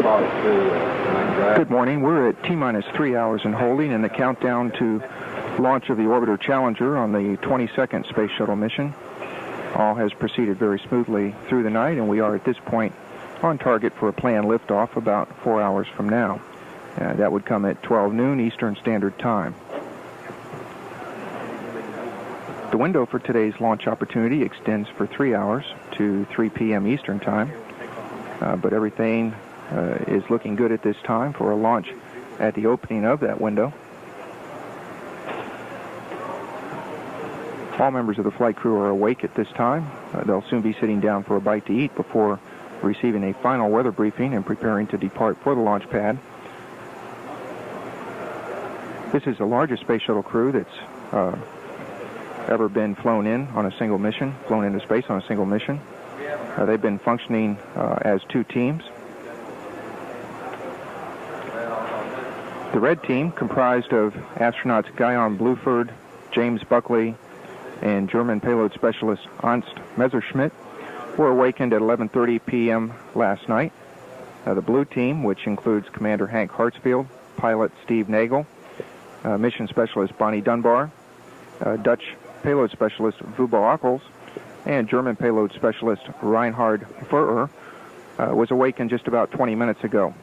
Good morning. We're at T-minus 3 hours and holding in the countdown to launch of the Orbiter Challenger on the 22nd Space Shuttle mission. All has proceeded very smoothly through the night, and we are at this point on target for a planned liftoff about 4 hours from now. That would come at 12 noon Eastern Standard Time. The window for today's launch opportunity extends for 3 hours to 3 p.m. Eastern Time, but everything is looking good at this time for a launch at the opening of that window. All members of the flight crew are awake at this time. They'll soon be sitting down for a bite to eat before receiving a final weather briefing and preparing to depart for the launch pad. This is the largest space shuttle crew that's ever been flown into space on a single mission. They've been functioning as two teams. The red team, comprised of astronauts Guion, Bluford, James Buchli, and German payload specialist Ernst Messerschmid, were awakened at 11:30 p.m. last night. The blue team, which includes Commander Hank Hartsfield, pilot Steve Nagel, mission specialist Bonnie Dunbar, Dutch payload specialist Wubbo Ockels, and German payload specialist Reinhard, was awakened just about 20 minutes ago.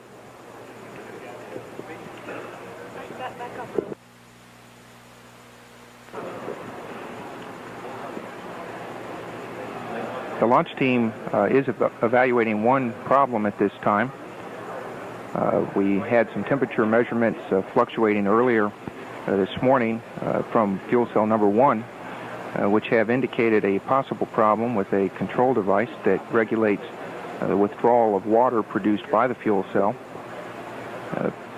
The launch team is evaluating one problem at this time. We had some temperature measurements fluctuating earlier this morning from fuel cell number 1, which have indicated a possible problem with a control device that regulates the withdrawal of water produced by the fuel cell.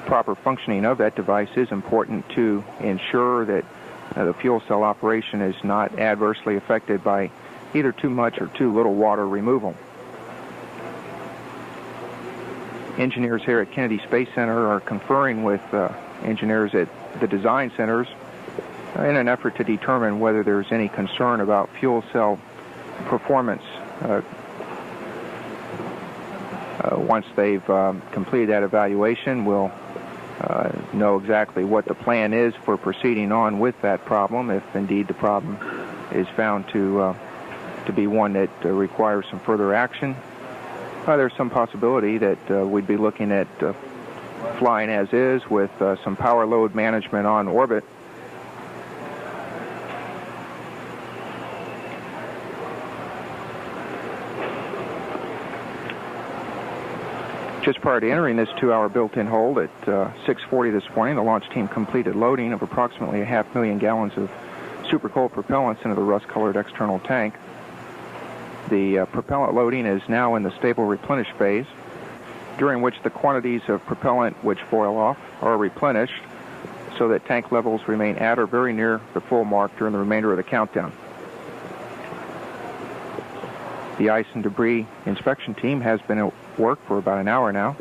Proper functioning of that device is important to ensure that the fuel cell operation is not adversely affected by either too much or too little water removal. Engineers here at Kennedy Space Center are conferring with engineers at the design centers in an effort to determine whether there's any concern about fuel cell performance. Once they've completed that evaluation, we'll know exactly what the plan is for proceeding on with that problem, if indeed the problem is found to be one that requires some further action. There's some possibility that we'd be looking at flying as is with some power load management on orbit. Just prior to entering this 2-hour built-in hold at 6:40 this morning, the launch team completed loading of approximately 500,000 gallons of super cold propellants into the rust-colored external tank. The propellant loading is now in the stable replenish phase, during which the quantities of propellant which boil off are replenished so that tank levels remain at or very near the full mark during the remainder of the countdown. The ice and debris inspection team has been at work for about an hour now,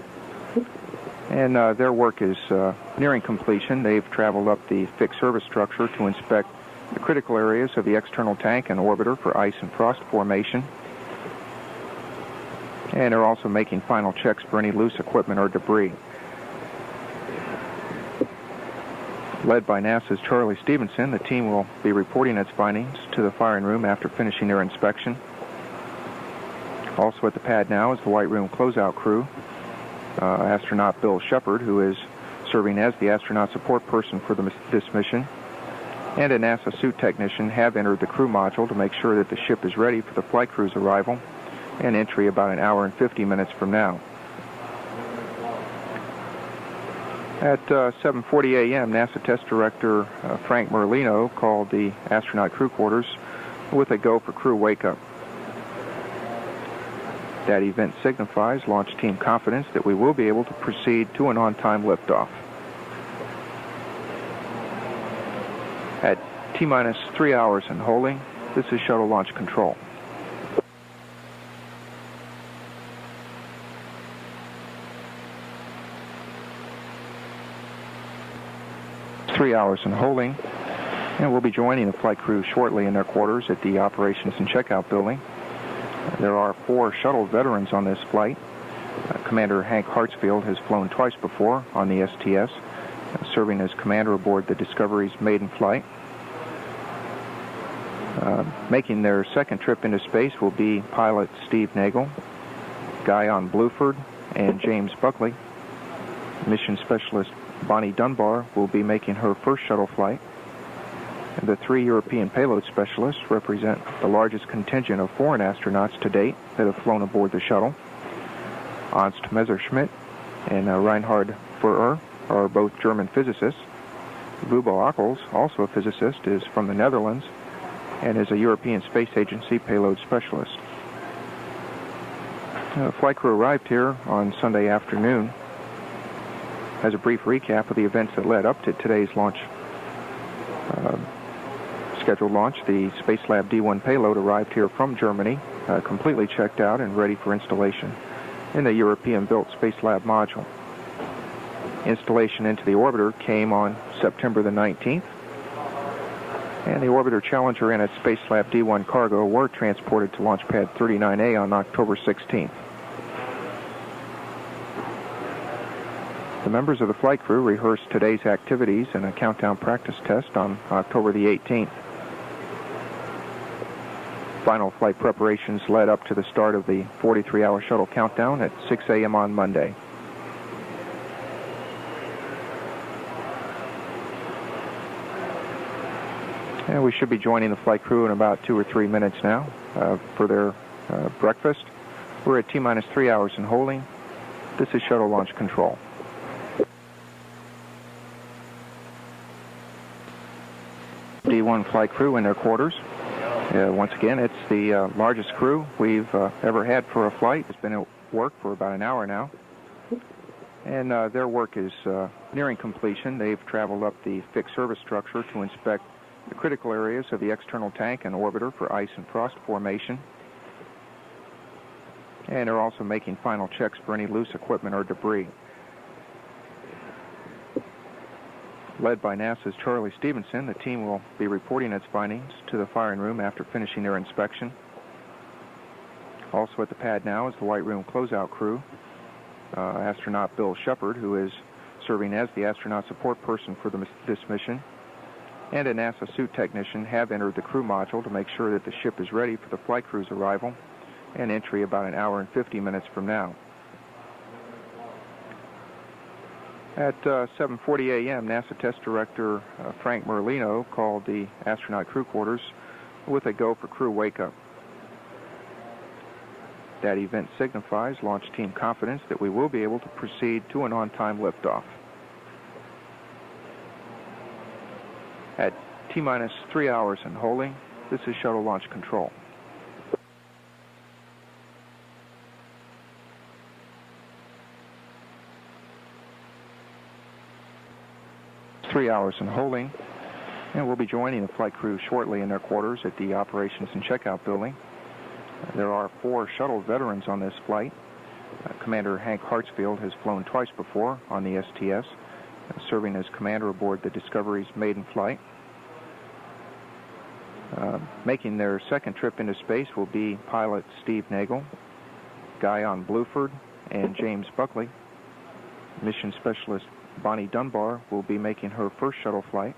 and their work is nearing completion. They've traveled up the fixed service structure to inspect the critical areas of the external tank and orbiter for ice and frost formation, and they're also making final checks for any loose equipment or debris. Led by NASA's Charlie Stevenson, the team will be reporting its findings to the firing room after finishing their inspection. Also at the pad now is the White Room closeout crew, astronaut Bill Shepard, who is serving as the astronaut support person for this mission, and a NASA suit technician have entered the crew module to make sure that the ship is ready for the flight crew's arrival and entry about an hour and 50 minutes from now. At 7:40 a.m., NASA Test Director Frank Merlino called the astronaut crew quarters with a go for crew wake-up. That event signifies launch team confidence that we will be able to proceed to an on-time liftoff. At T-minus 3 hours and holding, this is Shuttle Launch Control. It's 3 hours and holding, and we'll be joining the flight crew shortly in their quarters at the Operations and Checkout building. There are 4 shuttle veterans on this flight. Commander Hank Hartsfield has flown twice before on the STS, serving as commander aboard the Discovery's maiden flight. Making their second trip into space will be pilot Steve Nagel, Guion Bluford, and James Buchli. Mission specialist Bonnie Dunbar will be making her first shuttle flight. And the 3 European payload specialists represent the largest contingent of foreign astronauts to date that have flown aboard the shuttle. Ernst Messerschmid and Reinhard are both German physicists. Wubbo Ockels, also a physicist, is from the Netherlands and is a European Space Agency payload specialist. The flight crew arrived here on Sunday afternoon. As a brief recap of the events that led up to today's scheduled launch, the Spacelab D-1 payload arrived here from Germany, completely checked out and ready for installation in the European-built Spacelab module. Installation into the orbiter came on September the 19th, and the orbiter Challenger and its Spacelab D-1 cargo were transported to Launchpad 39A on October 16th. The members of the flight crew rehearsed today's activities in a countdown practice test on October the 18th. Final flight preparations led up to the start of the 43-hour shuttle countdown at 6 a.m. on Monday. And we should be joining the flight crew in about 2 or 3 minutes now for their breakfast. We're at T-minus 3 hours in holding. This is shuttle launch control. D-1 flight crew in their quarters. Once again, it's the largest crew we've ever had for a flight. It's been at work for about an hour now. And their work is nearing completion. They've traveled up the fixed service structure to inspect the critical areas of the external tank and orbiter for ice and frost formation. And they're also making final checks for any loose equipment or debris. Led by NASA's Charlie Stevenson, the team will be reporting its findings to the firing room after finishing their inspection. Also at the pad now is the White Room closeout crew. Astronaut Bill Shepard, who is serving as the astronaut support person for this mission, and a NASA suit technician have entered the crew module to make sure that the ship is ready for the flight crew's arrival and entry about an hour and 50 minutes from now. At 7:40 a.m., NASA Test Director Frank Merlino called the astronaut crew quarters with a go for crew wake-up. That event signifies launch team confidence that we will be able to proceed to an on-time liftoff. At T-minus 3 hours and holding, this is shuttle launch control. Three hours and holding, and we'll be joining the flight crew shortly in their quarters at the operations and checkout building. There are 4 shuttle veterans on this flight. Commander Hank Hartsfield has flown twice before on the STS, serving as commander aboard the Discovery's maiden flight. Making their second trip into space will be pilot Steve Nagel, Guion Bluford, and James Buchli. Mission specialist Bonnie Dunbar will be making her first shuttle flight.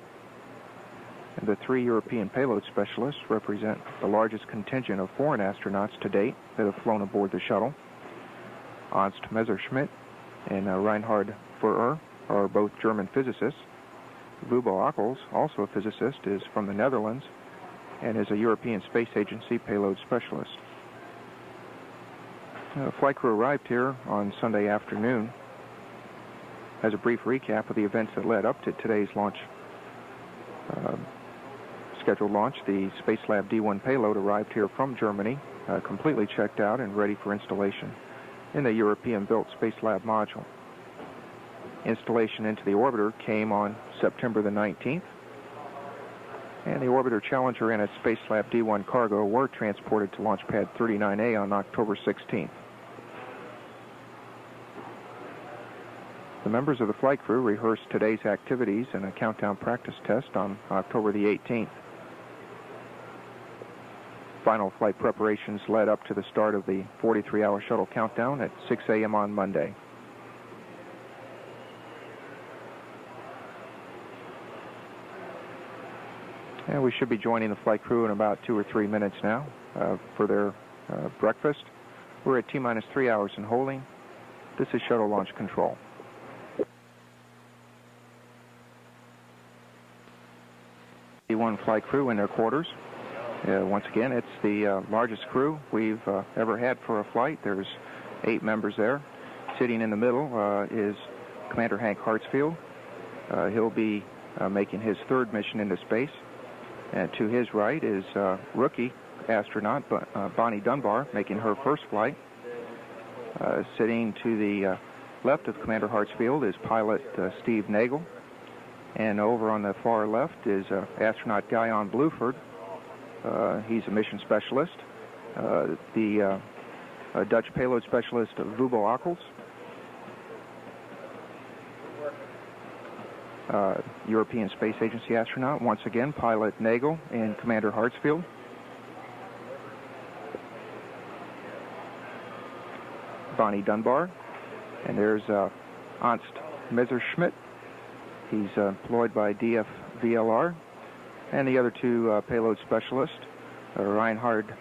And the 3 European payload specialists represent the largest contingent of foreign astronauts to date that have flown aboard the shuttle. Ernst Messerschmid and Reinhard are both German physicists. Wubbo Ockels, also a physicist, is from the Netherlands and is a European Space Agency payload specialist. The flight crew arrived here on Sunday afternoon. As a brief recap of the events that led up to today's scheduled launch, the Spacelab D-1 payload arrived here from Germany, completely checked out and ready for installation in the European-built Spacelab module. Installation into the orbiter came on September the 19th, and the orbiter Challenger and its Spacelab D-1 cargo were transported to Launchpad 39A on October 16th. The members of the flight crew rehearsed today's activities in a countdown practice test on October the 18th. Final flight preparations led up to the start of the 43-hour shuttle countdown at 6 a.m. on Monday. And we should be joining the flight crew in about 2 or 3 minutes now for their breakfast. We're at T-minus 3 hours in holding. This is shuttle launch control. D-1 flight crew in their quarters. Once again, it's the largest crew we've ever had for a flight. There's 8 members there. Sitting in the middle is Commander Hank Hartsfield. He'll be making his 3rd mission into space. And to his right is rookie astronaut Bonnie Dunbar, making her 1st flight. Sitting to the left of Commander Hartsfield is pilot Steve Nagel. And over on the far left is astronaut Guion Bluford. He's a mission specialist. The Dutch payload specialist Wubbo Ockels. European Space Agency astronaut, once again, pilot Nagel and Commander Hartsfield. Bonnie Dunbar. And there's Ernst Messerschmid. He's employed by DFVLR. And the other 2 payload specialists, Reinhard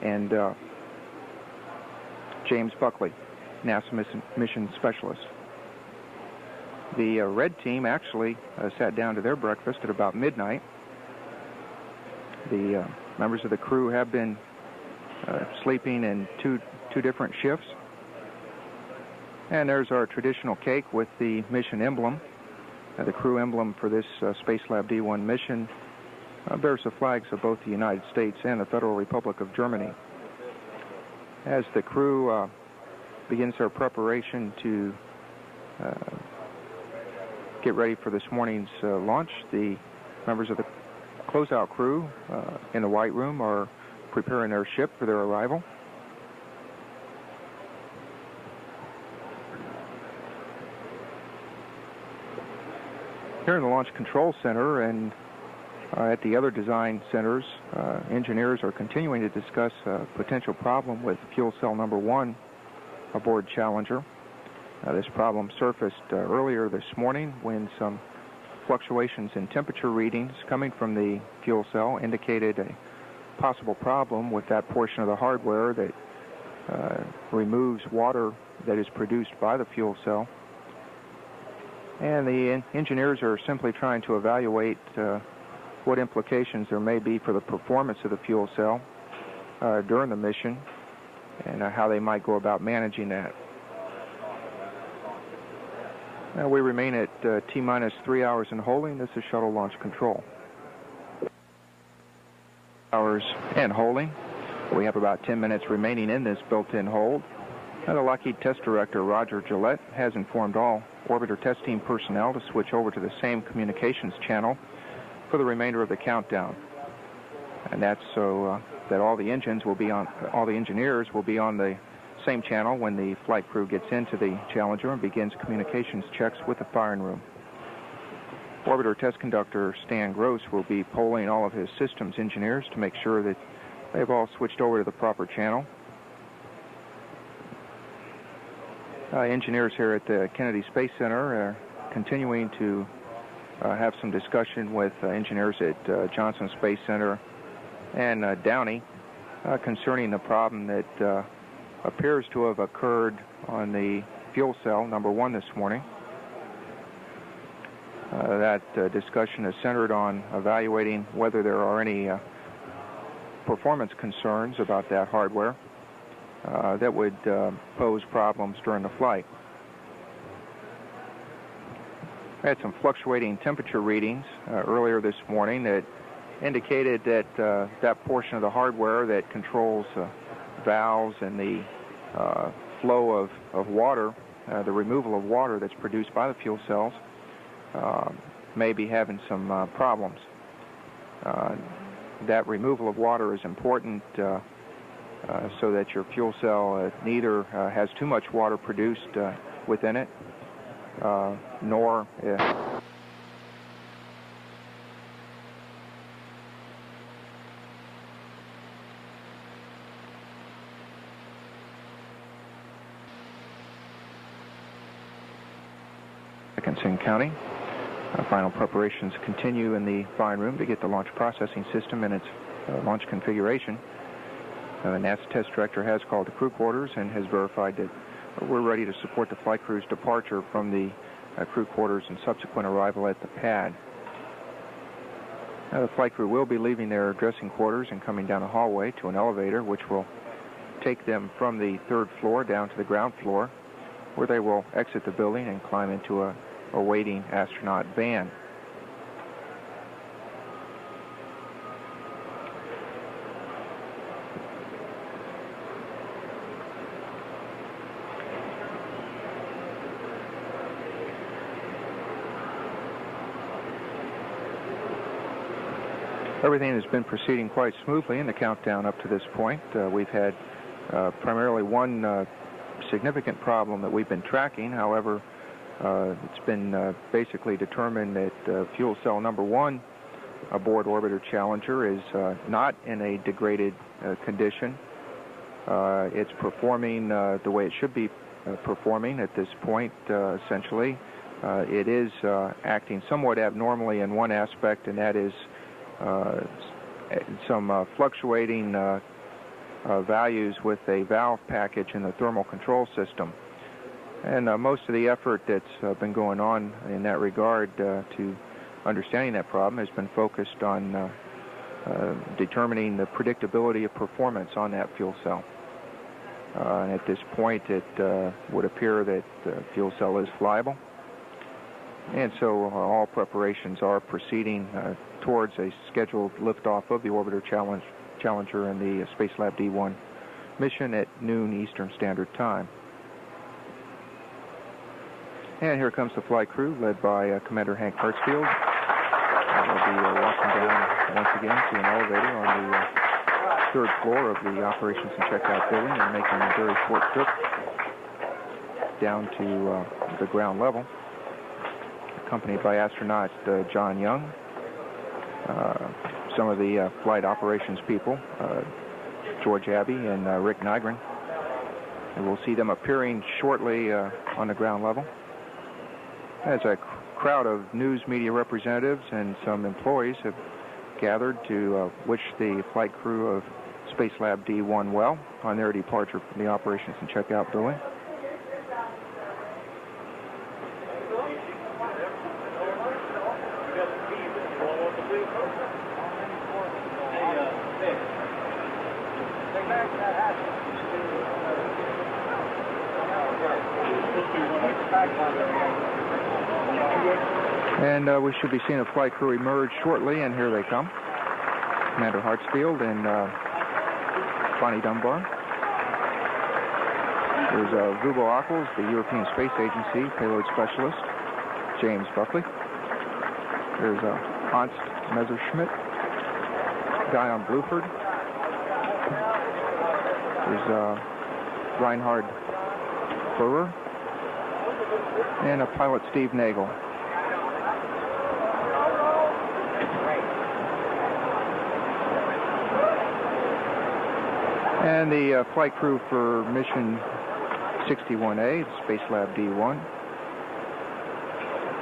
and James Buchli, NASA mission specialist. The red team actually sat down to their breakfast at about midnight. The members of the crew have been sleeping in two different shifts. And there's our traditional cake with the mission emblem. The crew emblem for this Spacelab D-1 mission bears the flags of both the United States and the Federal Republic of Germany. As the crew begins their preparation to get ready for this morning's launch, the members of the closeout crew in the White Room are preparing their ship for their arrival. Here in the Launch Control Center and at the other design centers, engineers are continuing to discuss a potential problem with fuel cell number 1 aboard Challenger. This problem surfaced earlier this morning when some fluctuations in temperature readings coming from the fuel cell indicated a possible problem with that portion of the hardware that removes water that is produced by the fuel cell. And the engineers are simply trying to evaluate what implications there may be for the performance of the fuel cell during the mission and how they might go about managing that. Now we remain at T-minus 3 hours in holding. This is shuttle launch control. Hours and holding. We have about 10 minutes remaining in this built-in hold. And the Lockheed Test Director, Roger Gillette, has informed all orbiter test team personnel to switch over to the same communications channel for the remainder of the countdown. And that's so that all the engineers will be on the same channel when the flight crew gets into the Challenger and begins communications checks with the firing room. Orbiter test conductor Stan Gross will be polling all of his systems engineers to make sure that they've all switched over to the proper channel. Engineers here at the Kennedy Space Center are continuing to have some discussion with engineers at Johnson Space Center and Downey concerning the problem that appears to have occurred on the fuel cell number 1 this morning. That discussion is centered on evaluating whether there are any performance concerns about that hardware that would pose problems during the flight. I had some fluctuating temperature readings earlier this morning that indicated that that portion of the hardware that controls valves and the flow of water, the removal of water that's produced by the fuel cells, may be having some problems. That removal of water is important so that your fuel cell neither has too much water produced within it, nor Dickinson County. Final preparations continue in the flying room to get the launch processing system in its launch configuration. NASA test director has called the crew quarters and has verified that we're ready to support the flight crew's departure from the crew quarters and subsequent arrival at the pad. The flight crew will be leaving their dressing quarters and coming down a hallway to an elevator, which will take them from the third floor down to the ground floor, where they will exit the building and climb into a waiting astronaut van. Everything has been proceeding quite smoothly in the countdown up to this point. We've had primarily one significant problem that we've been tracking. However, it's been basically determined that fuel cell number 1 aboard Orbiter Challenger is not in a degraded condition. It's performing the way it should be performing at this point, essentially. It is acting somewhat abnormally in one aspect, and that is some fluctuating values with a valve package in the thermal control system. And most of the effort that's been going on in that regard to understanding that problem has been focused on determining the predictability of performance on that fuel cell. And at this point, it would appear that the fuel cell is flyable. And so all preparations are proceeding towards a scheduled liftoff of the Orbiter Challenger and the Spacelab D-1 mission at noon Eastern Standard Time. And here comes the flight crew, led by Commander Hank Hartsfield. They'll be walking down once again to an elevator on the third floor of the operations and checkout building and making a very short trip down to the ground level, accompanied by astronaut John Young, some of the flight operations people, George Abbey and Rick Nygren. And we'll see them appearing shortly on the ground level. As a crowd of news media representatives and some employees have gathered to wish the flight crew of Spacelab D-1 well on their departure from the operations and checkout building. And we should be seeing a flight crew emerge shortly, and here they come. Commander Hartsfield and Bonnie Dunbar. There's Wubbo Ockels, the European Space Agency Payload Specialist, James Buchli. There's Ernst Messerschmid, Guion Bluford. There's Reinhard and a pilot, Steve Nagel. And the flight crew for mission 61A, the Spacelab D-1,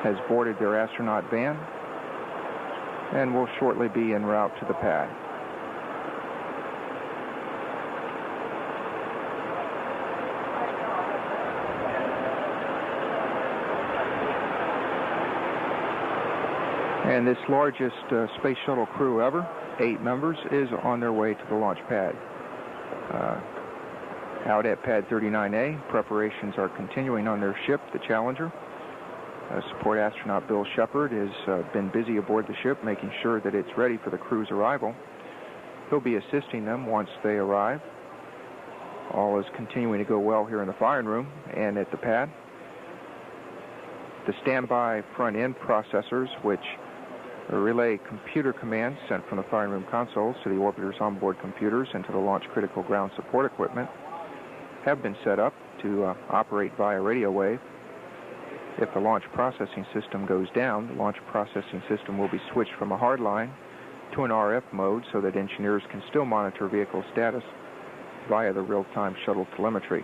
has boarded their astronaut van and will shortly be en route to the pad. And this largest space shuttle crew ever, 8 members, is on their way to the launch pad. Out at pad 39A, preparations are continuing on their ship, the Challenger. Support astronaut Bill Shepard has been busy aboard the ship, making sure that it's ready for the crew's arrival. He'll be assisting them once they arrive. All is continuing to go well here in the firing room and at the pad. The standby front-end processors, which relay computer commands sent from the firing room consoles to the orbiter's onboard computers and to the launch critical ground support equipment, have been set up to operate via radio wave. If the launch processing system goes down, the launch processing system will be switched from a hard line to an RF mode so that engineers can still monitor vehicle status via the real-time shuttle telemetry.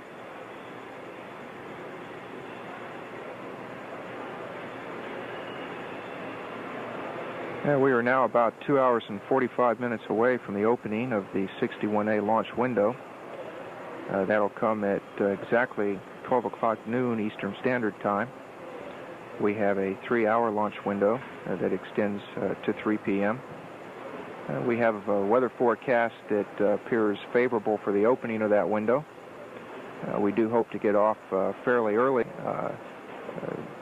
We are now about 2 hours and 45 minutes away from the opening of the 61A launch window. That'll come at exactly 12 o'clock noon Eastern Standard Time. We have a 3-hour launch window that extends to 3 p.m. We have a weather forecast that appears favorable for the opening of that window. We do hope to get off fairly early.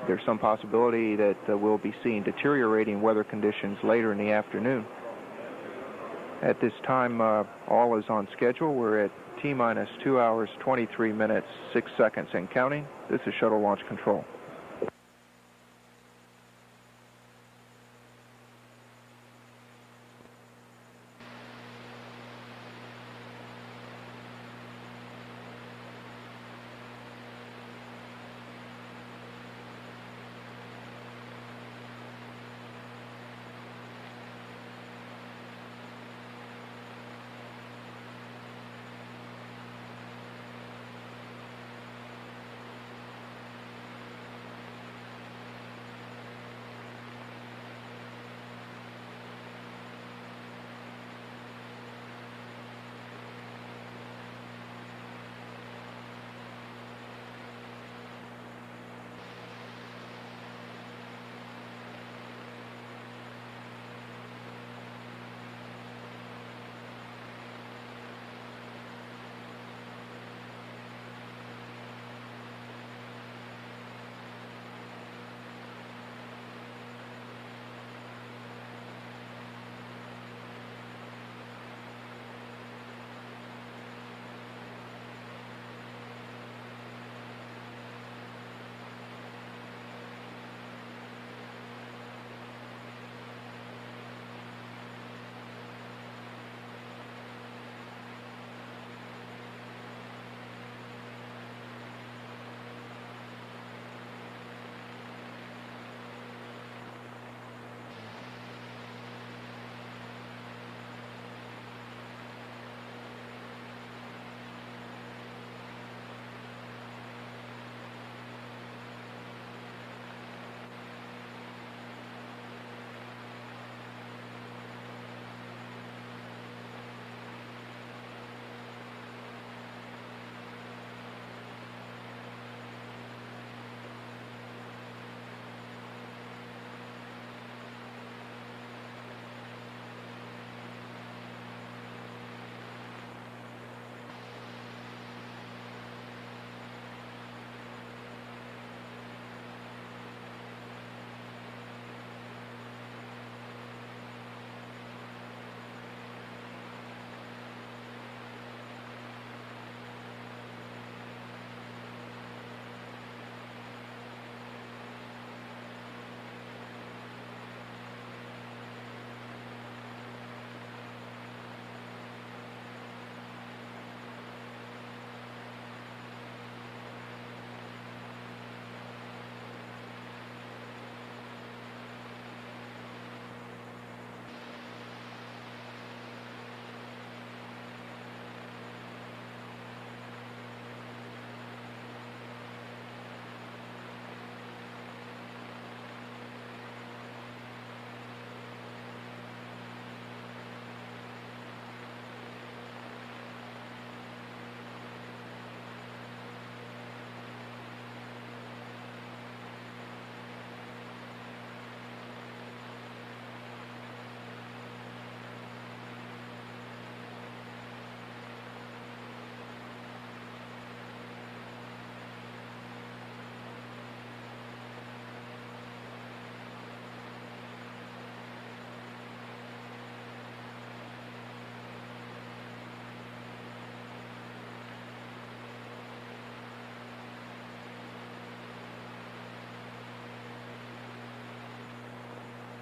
There's some possibility that we'll be seeing deteriorating weather conditions later in the afternoon. At this time, all is on schedule. We're at T-minus 2 hours, 23 minutes, 6 seconds and counting. This is Shuttle Launch Control.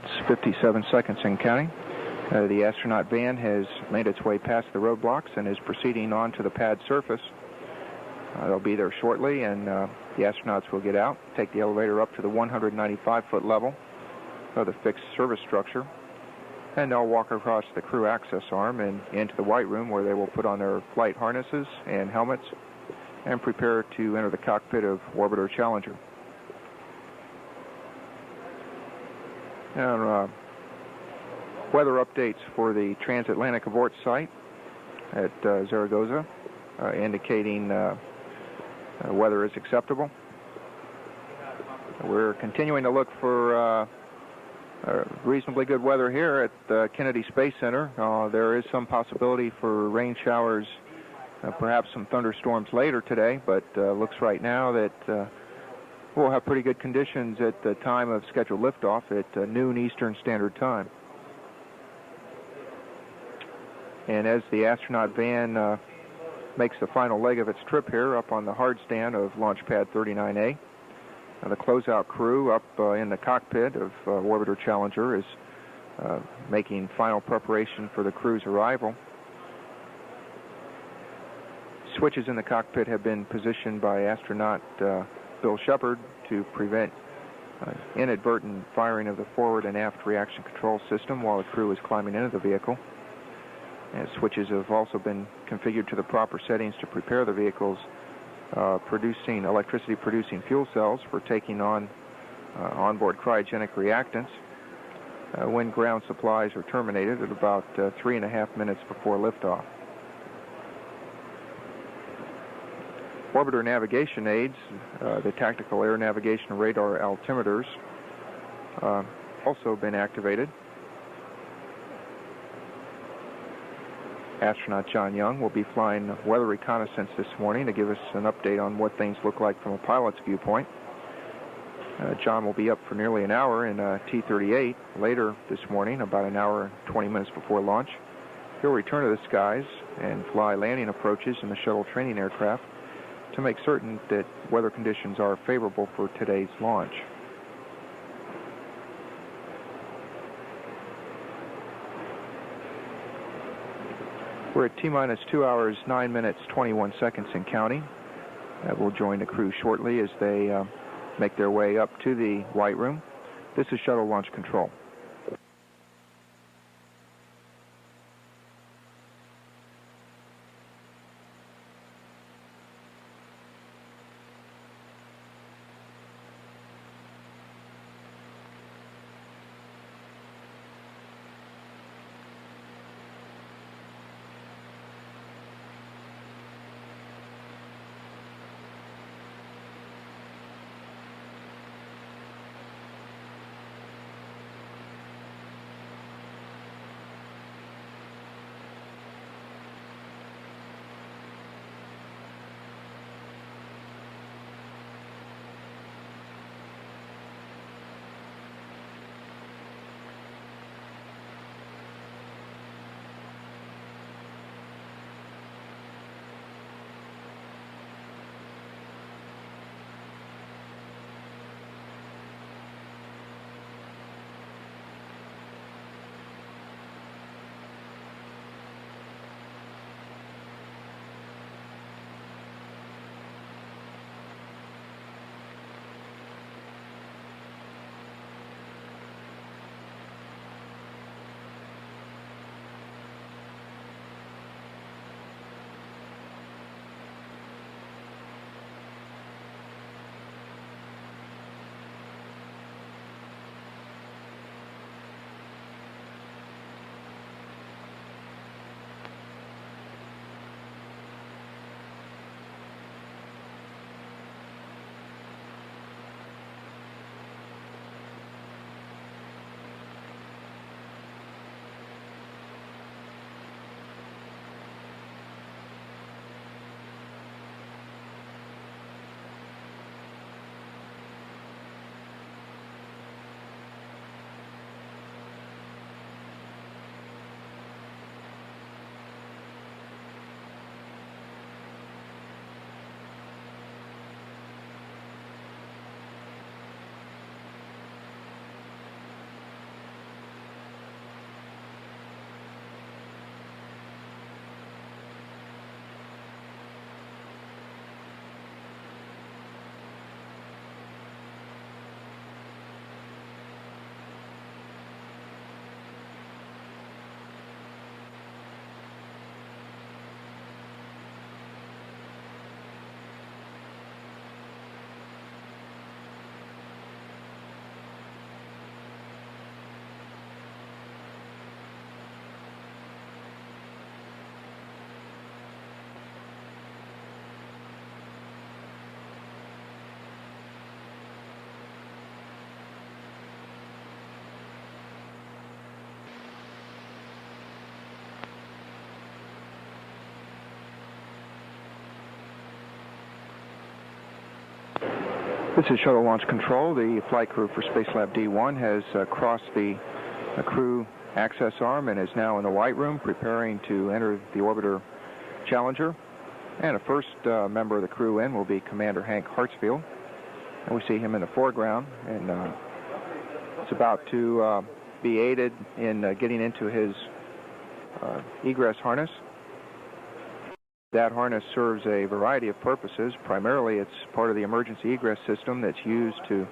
It's 57 seconds and counting. The astronaut van has made its way past the roadblocks and is proceeding on to the pad surface. They'll be there shortly, and the astronauts will get out, take the elevator up to the 195-foot level of the fixed service structure, and they'll walk across the crew access arm and into the white room, where they will put on their flight harnesses and helmets and prepare to enter the cockpit of Orbiter Challenger. And weather updates for the transatlantic abort site at Zaragoza, indicating weather is acceptable. We're continuing to look for reasonably good weather here at the Kennedy Space Center. There is some possibility for rain showers, perhaps some thunderstorms later today, but looks right now that we'll have pretty good conditions at the time of scheduled liftoff at noon Eastern Standard Time. And as the astronaut van makes the final leg of its trip here up on the hard stand of Launchpad 39A, the closeout crew up in the cockpit of Orbiter Challenger is making final preparation for the crew's arrival. Switches in the cockpit have been positioned by astronaut Bill Shepard to prevent inadvertent firing of the forward and aft reaction control system while the crew is climbing into the vehicle. And switches have also been configured to the proper settings to prepare the vehicle's electricity-producing fuel cells for taking on onboard cryogenic reactants when ground supplies are terminated at about 3.5 minutes before liftoff. Orbiter navigation aids, the tactical air navigation radar altimeters, also been activated. Astronaut John Young will be flying weather reconnaissance this morning to give us an update on what things look like from a pilot's viewpoint. John will be up for nearly an hour in T-38 later this morning, about an hour and 20 minutes before launch. He'll return to the skies and fly landing approaches in the shuttle training aircraft to make certain that weather conditions are favorable for today's launch. We're at T-minus 2 hours, 9 minutes, 21 seconds and counting. We'll join the crew shortly as they make their way up to the White Room. This is Shuttle Launch Control. This is Shuttle Launch Control. The flight crew for Spacelab D-1 has crossed the crew access arm and is now in the White Room preparing to enter the orbiter Challenger. And the first member of the crew in will be Commander Hank Hartsfield. And we see him in the foreground, and it's about to be aided in getting into his egress harness. That harness serves a variety of purposes. Primarily, it's part of the emergency egress system that's used to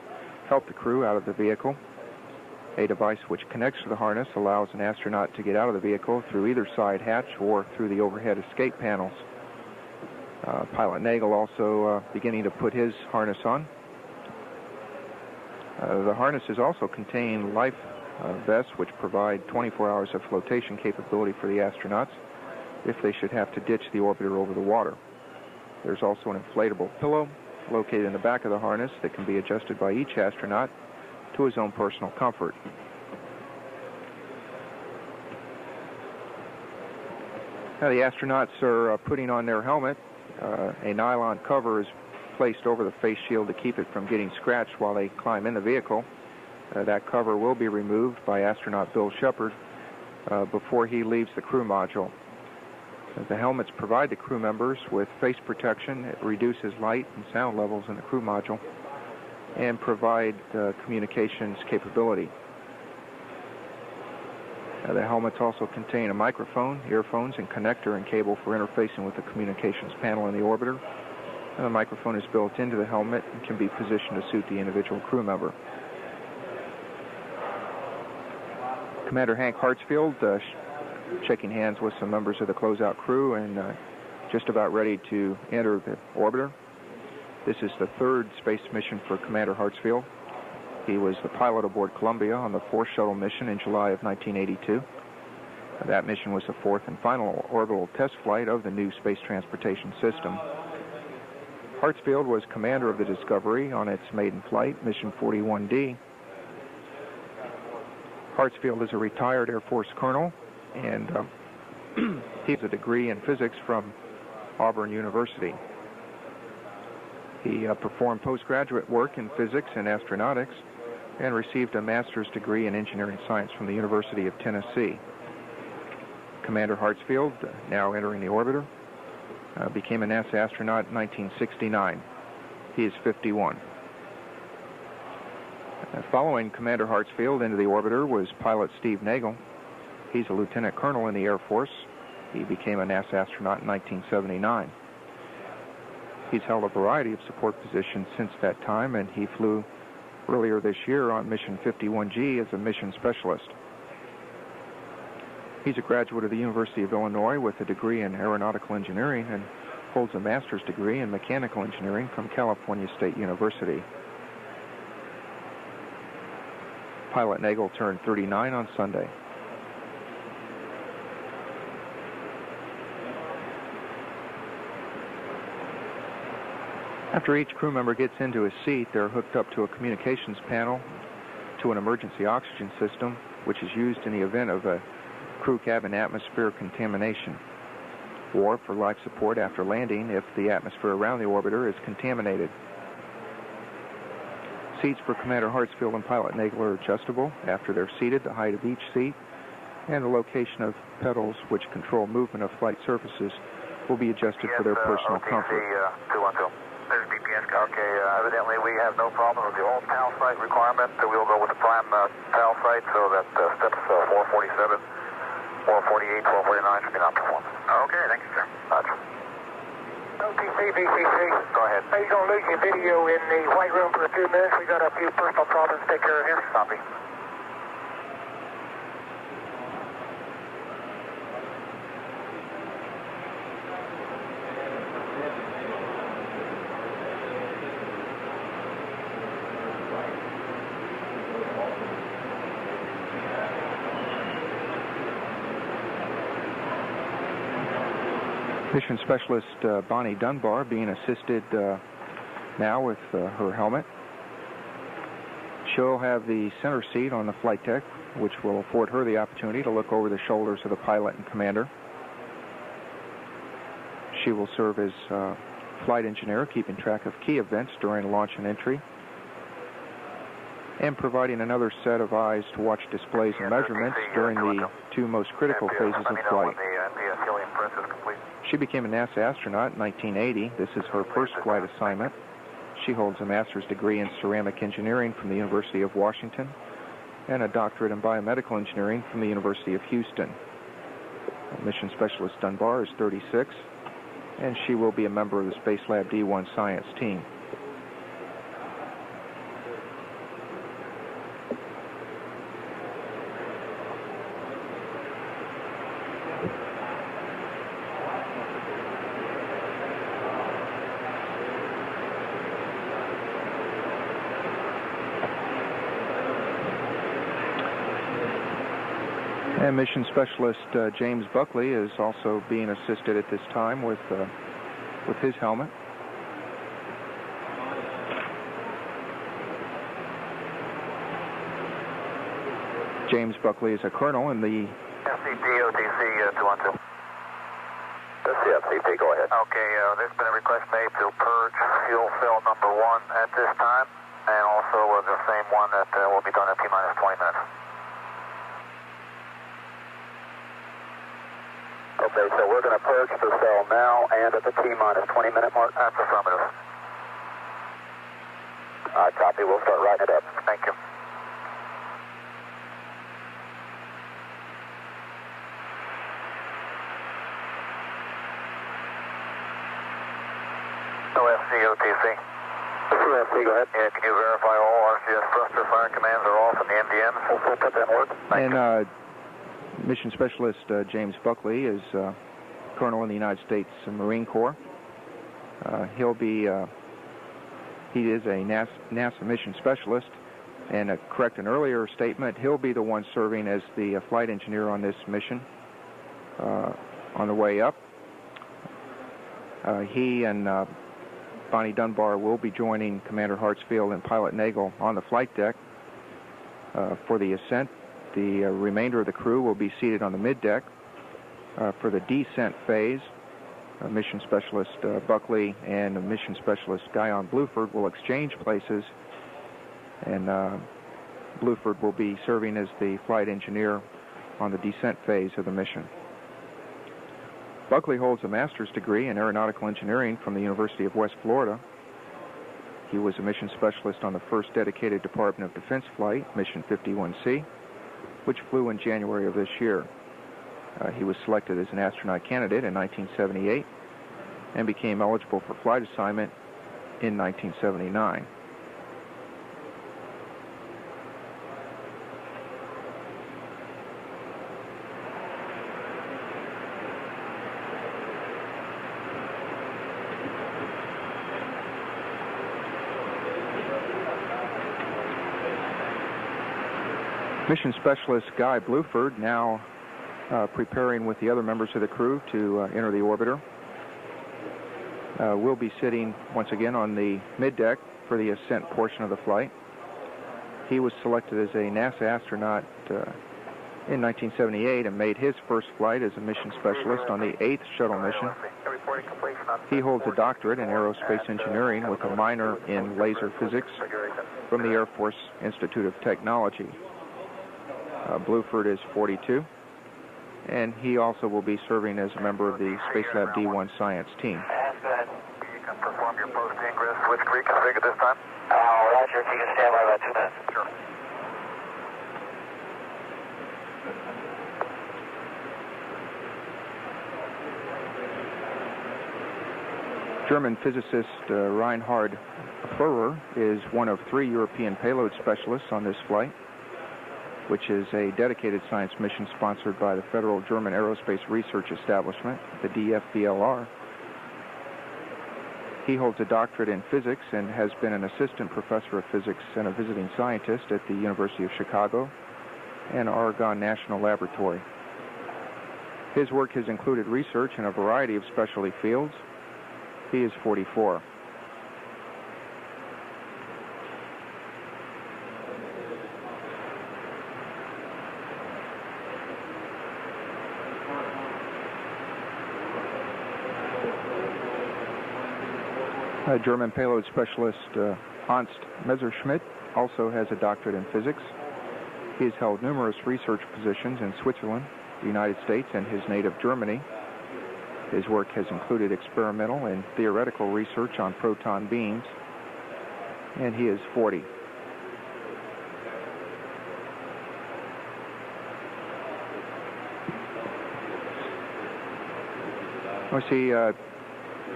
help the crew out of the vehicle. A device which connects to the harness allows an astronaut to get out of the vehicle through either side hatch or through the overhead escape panels. Pilot Nagel also beginning to put his harness on. The harnesses also contain life vests which provide 24 hours of flotation capability for the astronauts if they should have to ditch the orbiter over the water. There's also an inflatable pillow located in the back of the harness that can be adjusted by each astronaut to his own personal comfort. Now the astronauts are putting on their helmet. A nylon cover is placed over the face shield to keep it from getting scratched while they climb in the vehicle. That cover will be removed by astronaut Bill Shepard before he leaves the crew module. The helmets provide the crew members with face protection. It reduces light and sound levels in the crew module and provide communications capability. The helmets also contain a microphone, earphones, and connector and cable for interfacing with the communications panel in the orbiter. And the microphone is built into the helmet and can be positioned to suit the individual crew member. Commander Hank Hartsfield shaking hands with some members of the closeout crew and just about ready to enter the orbiter. This is the third space mission for Commander Hartsfield. He was the pilot aboard Columbia on the fourth shuttle mission in July of 1982. That mission was the fourth and final orbital test flight of the new space transportation system. Hartsfield was commander of the Discovery on its maiden flight, Mission 41D. Hartsfield is a retired Air Force colonel, and he has a degree in physics from Auburn University. He performed postgraduate work in physics and astronautics and received a master's degree in engineering science from the University of Tennessee. Commander Hartsfield, now entering the orbiter, became a NASA astronaut in 1969. He is 51. Following Commander Hartsfield into the orbiter was pilot Steve Nagel. He's a lieutenant colonel in the Air Force. He became a NASA astronaut in 1979. He's held a variety of support positions since that time, and he flew earlier this year on Mission 51G as a mission specialist. He's a graduate of the University of Illinois with a degree in aeronautical engineering and holds a master's degree in mechanical engineering from California State University. Pilot Nagel turned 39 on Sunday. After each crew member gets into his seat, they're hooked up to a communications panel to an emergency oxygen system, which is used in the event of a crew cabin atmosphere contamination, or for life support after landing if the atmosphere around the orbiter is contaminated. Seats for Commander Hartsfield and Pilot Nagel are adjustable. After they're seated, the height of each seat and the location of pedals which control movement of flight surfaces will be adjusted for their personal comfort. 212. There's DPS. Okay, evidently we have no problem with the old PAL site requirement. We'll go with the prime PAL site, so that steps 447, 448, 449 should be not performed. Okay, thank you, sir. Roger. OTC, BCC. Go ahead. Hey, you're going to lose your video in the White Room for a few minutes. We got a few personal problems to take care of here. Copy. Mission Specialist Bonnie Dunbar being assisted now with her helmet. She'll have the center seat on the flight deck, which will afford her the opportunity to look over the shoulders of the pilot and commander. She will serve as flight engineer, keeping track of key events during launch and entry, and providing another set of eyes to watch displays and measurements during the two most critical phases of flight. She became a NASA astronaut in 1980. This is her first flight assignment. She holds a master's degree in ceramic engineering from the University of Washington and a doctorate in biomedical engineering from the University of Houston. Mission Specialist Dunbar is 36, and she will be a member of the Spacelab D-1 science team. And Mission Specialist James Buchli is also being assisted at this time with his helmet. James Buchli is a colonel in the... FCT, OTC 212. This is FCT, go ahead. Okay, there's been a request made to purge fuel cell number 1 at this time, and also the same one that will be done at T-minus 20 minutes. Okay, so we're going to purge the cell now and at the T-minus 20 minute mark? That's affirmative. All right, copy. We'll start writing it up. Thank you. OFC, OTC. OFC, go ahead. Yeah, can you verify all RCS thruster fire commands are off and the MDMs? We'll put that in work. Thank you. Mission Specialist James Buchli is Colonel in the United States Marine Corps. He is a NASA Mission Specialist, and to correct an earlier statement, he'll be the one serving as the flight engineer on this mission on the way up. He and Bonnie Dunbar will be joining Commander Hartsfield and Pilot Nagel on the flight deck for the ascent. The remainder of the crew will be seated on the middeck. For the descent phase, Mission Specialist Buchli and Mission Specialist Guion Bluford will exchange places, and Bluford will be serving as the flight engineer on the descent phase of the mission. Buchli holds a master's degree in aeronautical engineering from the University of West Florida. He was a mission specialist on the first dedicated Department of Defense flight, Mission 51C, which flew in January of this year. He was selected as an astronaut candidate in 1978 and became eligible for flight assignment in 1979. Mission Specialist Guy Bluford now preparing with the other members of the crew to enter the orbiter. We'll be sitting once again on the middeck for the ascent portion of the flight. He was selected as a NASA astronaut in 1978 and made his first flight as a mission specialist on the 8th shuttle mission. He holds a doctorate in aerospace engineering with a minor in laser physics from the Air Force Institute of Technology. Bluford is 42, and he also will be serving as a member of the Spacelab D-1 science team. You can perform your post-ingress switch reconfig at this time? Roger, if you can stand by about 2 minutes. Sure. German physicist Reinhard is one of 3 European payload specialists on this flight, which is a dedicated science mission sponsored by the Federal German Aerospace Research Establishment, the DFBLR. He holds a doctorate in physics and has been an assistant professor of physics and a visiting scientist at the University of Chicago and Oregon National Laboratory. His work has included research in a variety of specialty fields. He is 44. German payload specialist Ernst Messerschmid also has a doctorate in physics. He has held numerous research positions in Switzerland, the United States, and his native Germany. His work has included experimental and theoretical research on proton beams, and he is 40. We see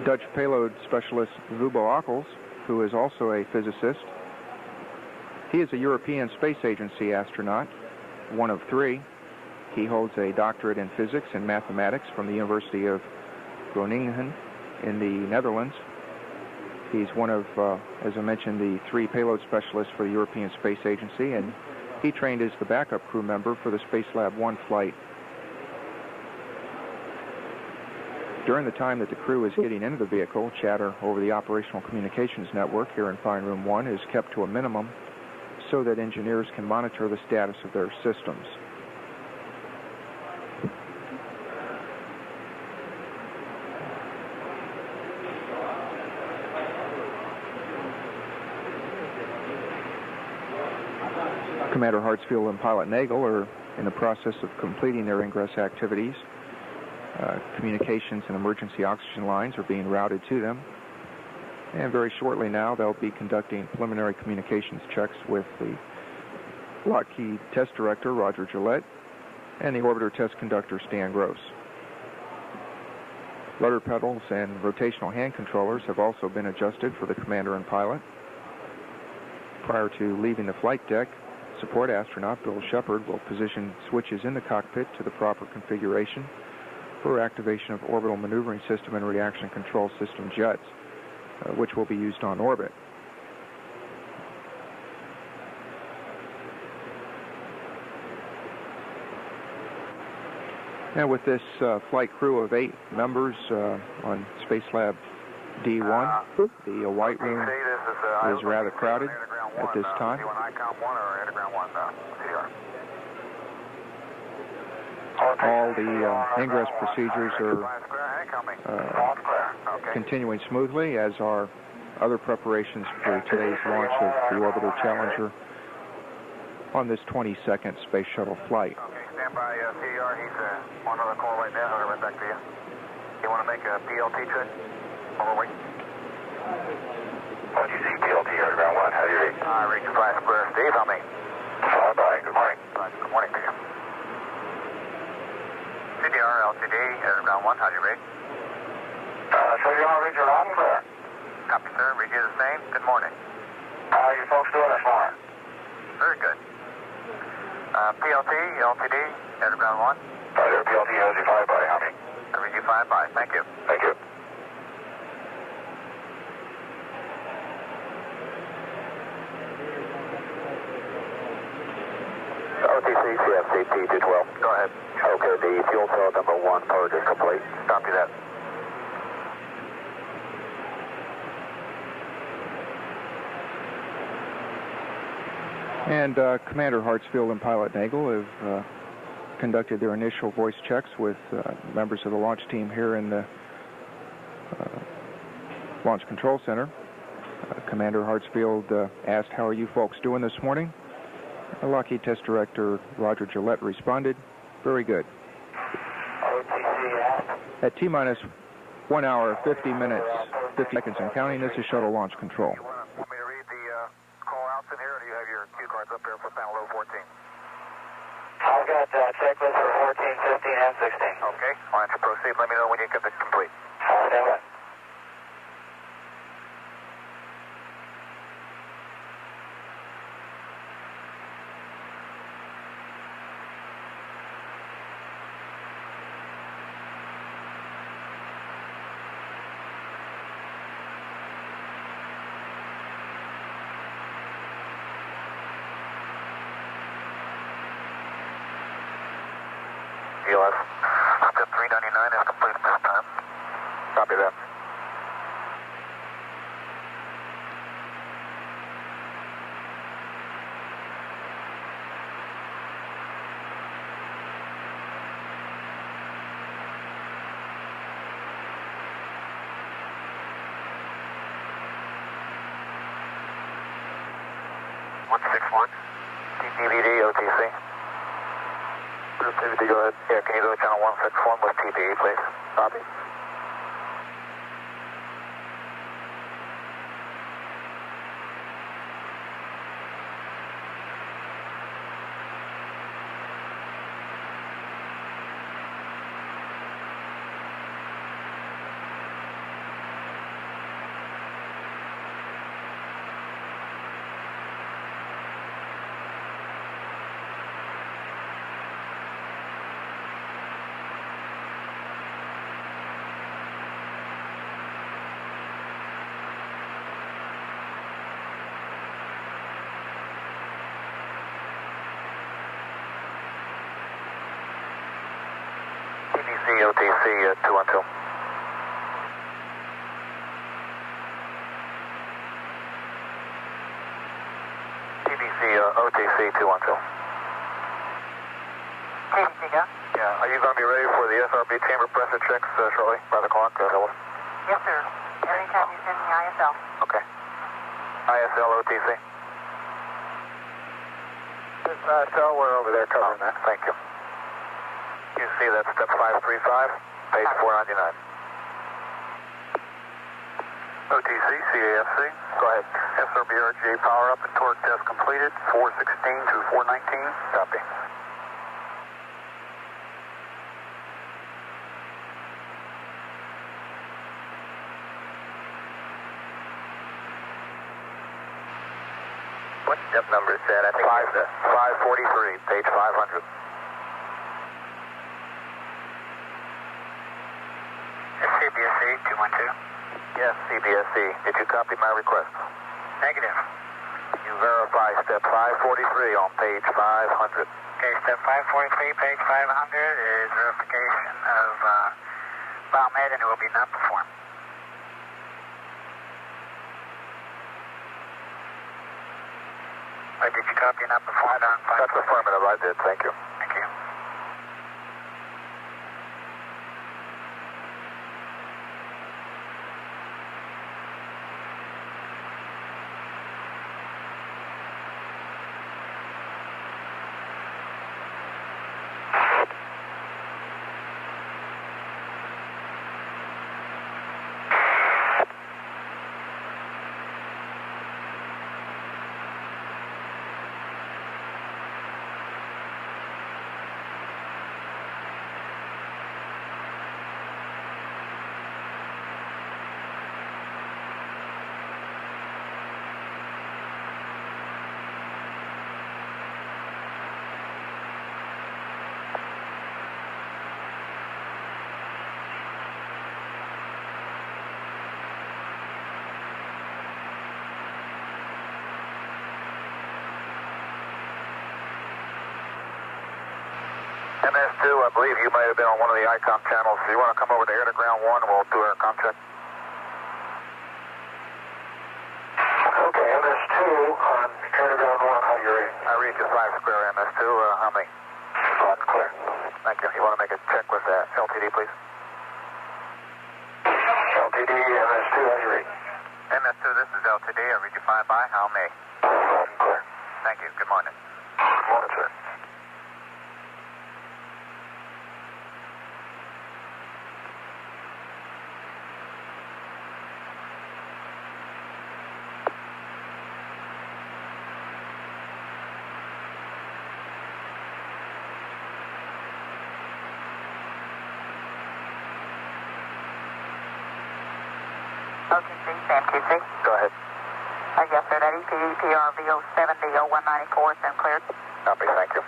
Dutch payload specialist Wubbo Ockels, who is also a physicist. He is a European Space Agency astronaut, one of 3. He holds a doctorate in physics and mathematics from the University of Groningen in the Netherlands. He's one of, as I mentioned, the 3 payload specialists for the European Space Agency, and he trained as the backup crew member for the Spacelab D-1 flight. During the time that the crew is getting into the vehicle, chatter over the operational communications network here in Fine Room 1 is kept to a minimum so that engineers can monitor the status of their systems. Commander Hartsfield and Pilot Nagel are in the process of completing their ingress activities. Communications and emergency oxygen lines are being routed to them. And very shortly now, they'll be conducting preliminary communications checks with the Lockheed Test Director, Roger Gillette, and the Orbiter Test Conductor, Stan Gross. Rudder pedals and rotational hand controllers have also been adjusted for the commander and pilot. Prior to leaving the flight deck, support astronaut Bill Shepard will position switches in the cockpit to the proper configuration for activation of orbital maneuvering system and reaction control system jets, which will be used on orbit. Now, with this flight crew of 8 members on Spacelab D-1, the white room is rather crowded at this time. All the ingress procedures are continuing smoothly, as are other preparations for today's launch of the Orbiter Challenger on this 22nd Space Shuttle flight. Okay, stand by CR. He's on another call right now. I'll get right back to you. You want to make a PLT check? Overweight. What do you see, PLT here, ground 1? How do you read? I read your flash clear. Steve, how many? Bye. Good morning. Good morning to you. CDR, LTD, ground 1, how do you read? So you want to read your loud and clear? Copy, sir. Read you the same. Good morning. How are you folks doing this morning? Very good. PLT, LTD, ground 1. Your PLT has you 5 by, how many? I read you 5 by. Thank you. Thank you. OTC, CFC, T212. Go ahead. Okay, the fuel cell number 1 purge is complete. Copy that. And Commander Hartsfield and Pilot Nagel have conducted their initial voice checks with members of the launch team here in the Launch Control Center. Commander Hartsfield asked, "How are you folks doing this morning?" Lockheed Test Director Roger Gillette responded, "Very good." At T-minus 1 hour, 50 minutes, 50 seconds and counting, this is Shuttle Launch Control. You want me to read the call-outs in here, or do you have your cue cards up there for panel low 14? I've got checklist for 14, 15, and 16. Okay, why don't you proceed? Let me know when you get this complete. Stand by. TLS, up to 399 is complete at this time. Copy that. 161. TBD, OTC. TBD, go ahead. Yeah, can you go to channel 161 with TBE, please? Copy. OTC 212. TBC OTC 212. TBC, go. Yeah, are you going to be ready for the SRB chamber pressure checks shortly? By the clock, Hillis? Yes, sir. Anytime you send me ISL. Okay. ISL OTC. This ISL, we're over there covering that. Thank you. You see that step 535, page 499. OTC, CAFC. Go ahead. SRB RGA power up and torque test completed, 416 to 419. Copy. What step number is that? I think 543, page 500. CBSC 212. Yes, CBSC. Did you copy my request? Negative. You verify step 543 on page 500. Okay, step 543, page 500 is verification of biomed and it will be not performed. Did you copy not performed on 543? That's affirmative, I did, thank you. Thank you. MS2, I believe you may have been on one of the ICOM channels. If you want to come over to air to ground 1, we'll do our comm check. Okay, MS2 on air to ground 1, how you read? I read you 5 square MS2. How many? Loud and clear. Thank you. You want to make a check with LTD, please? LTD, MS2, how you read? MS2, this is LTD. I read you 5 by. How many? Loud and clear. Thank you. Good morning. Good morning, sir. OTC, Sam QC. Go ahead. Yes, sir, that EPR VO70-0194 is been cleared. Copy. Thank you.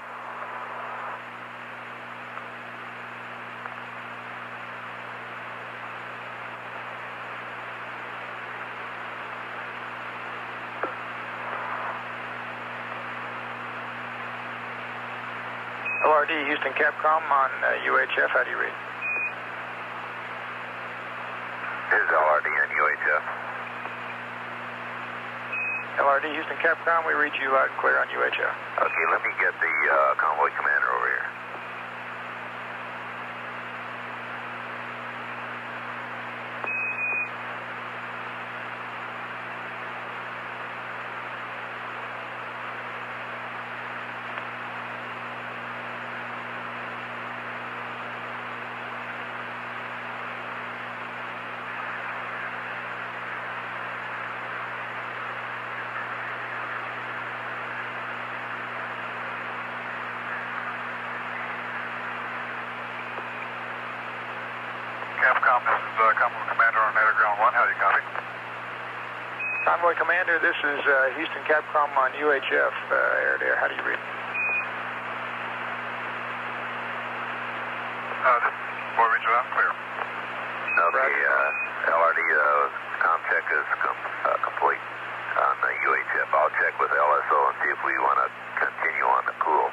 LRD, Houston Capcom on UHF. How do you read? This is LRD and UHF. LRD, Houston Capcom, we read you loud and clear on UHF. Okay, let me get the convoy commander over here. Capcom, this is Convoy Commander on Ground 1. How do you copy? Convoy Commander, this is Houston Capcom on UHF, air-to-air. How do you read? This is Boy Region out, clear. Okay, LRD comm check is complete on the UHF. I'll check with LSO and see if we want to continue on the cool.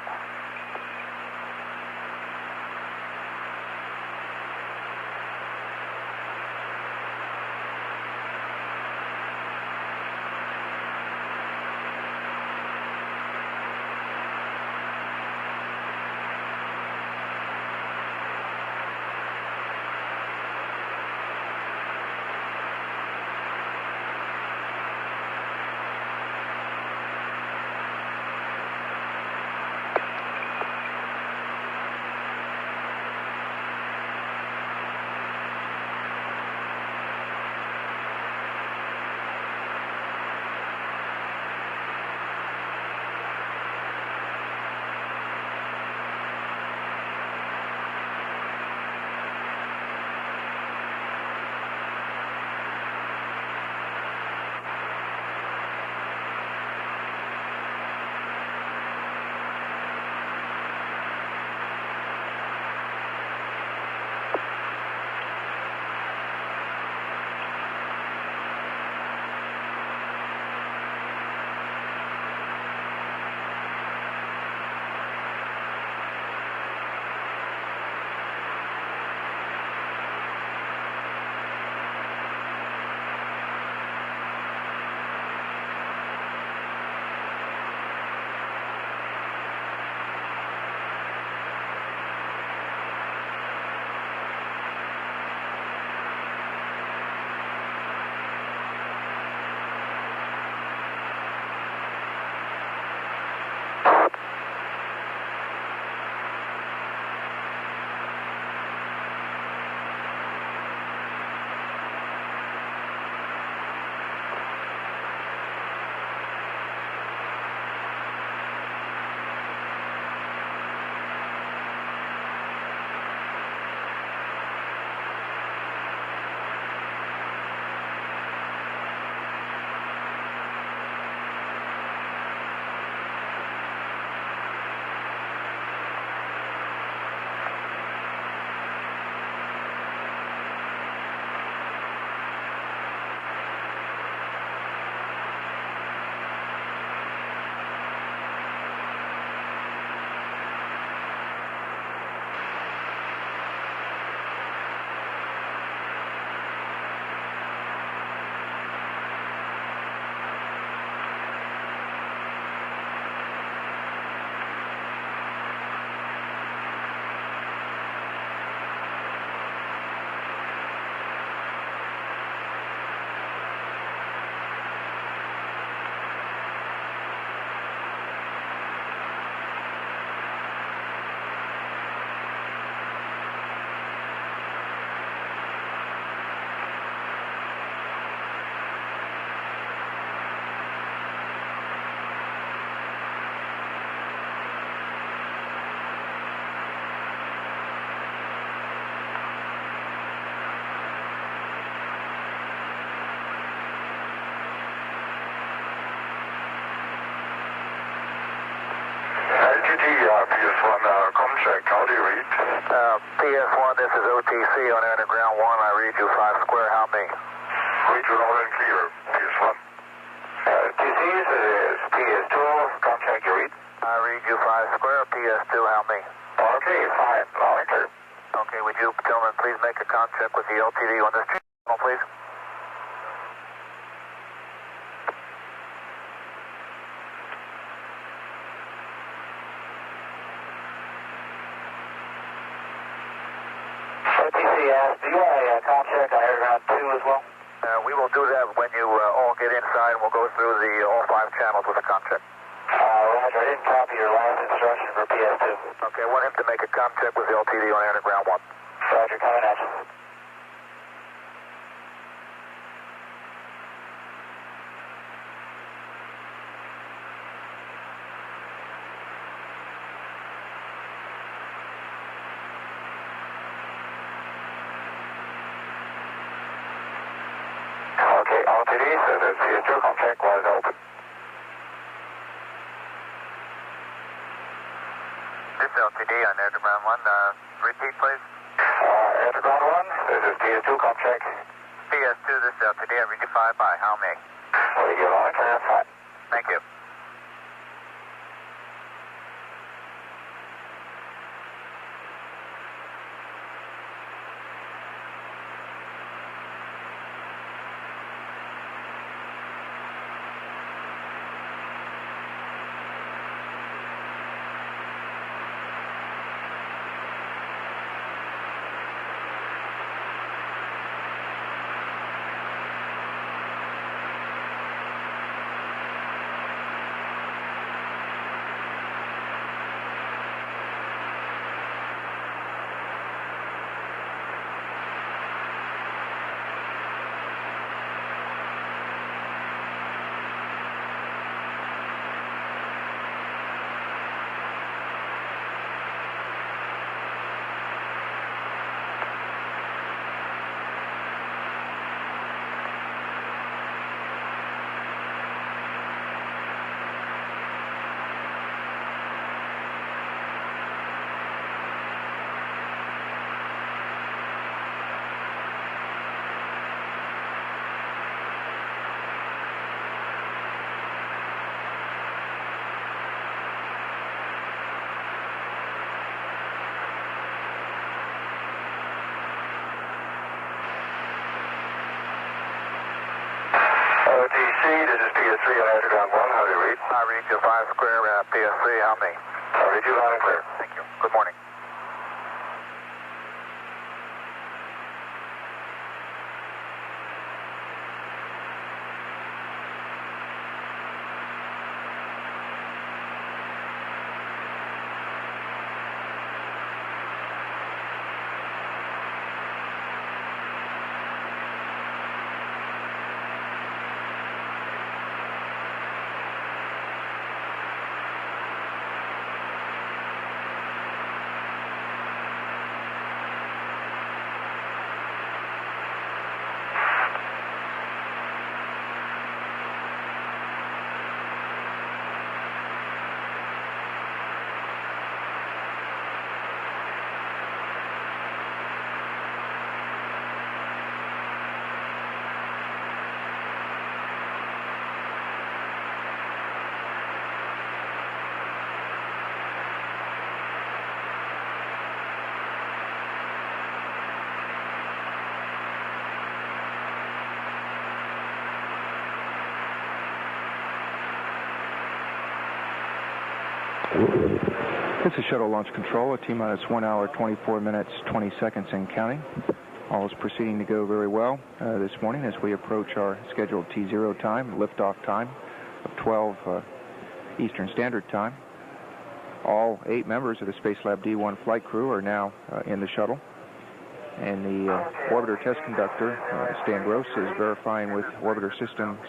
PS1, check. How do you read? PS1, this is OTC on Ground 1. I read you 5 square. How me? Read you loud and clear. PS1. TC, this is PS2. Check, you read? I read you 5 square. PS2, how me? Okay, fine. Loud and clear. Okay, would you gentlemen please make a check with the LTD on this channel, please? Do you want a comm check on Ground 2 as well? We will do that when you all get inside, and we'll go through all 5 channels with a comm check. Roger, I didn't copy your last instruction for PS2. Okay, I want him to make a comm check with the LTD on Ground 1. Roger, coming at you. LTD, so the CO2 check was open. This LTD on Air to Ground 1, repeat please. Air to Ground 1, this is CO2 check. PS2, this is LTD, I read you 5 by, how many? Well, you're on, that's fine. Thank you. DC, this is PS3 on Air to Ground 1, how do you read? I read you 5 square, PS3, how many? I'll read you loud and clear. Thank you. Good morning. This is Shuttle Launch Control at T-minus 1 hour, 24 minutes, 20 seconds and counting. All is proceeding to go very well this morning as we approach our scheduled T0 time, liftoff time of 12 Eastern Standard Time. All 8 members of the Spacelab D-1 flight crew are now in the shuttle. And the orbiter test conductor, Stan Gross, is verifying with orbiter systems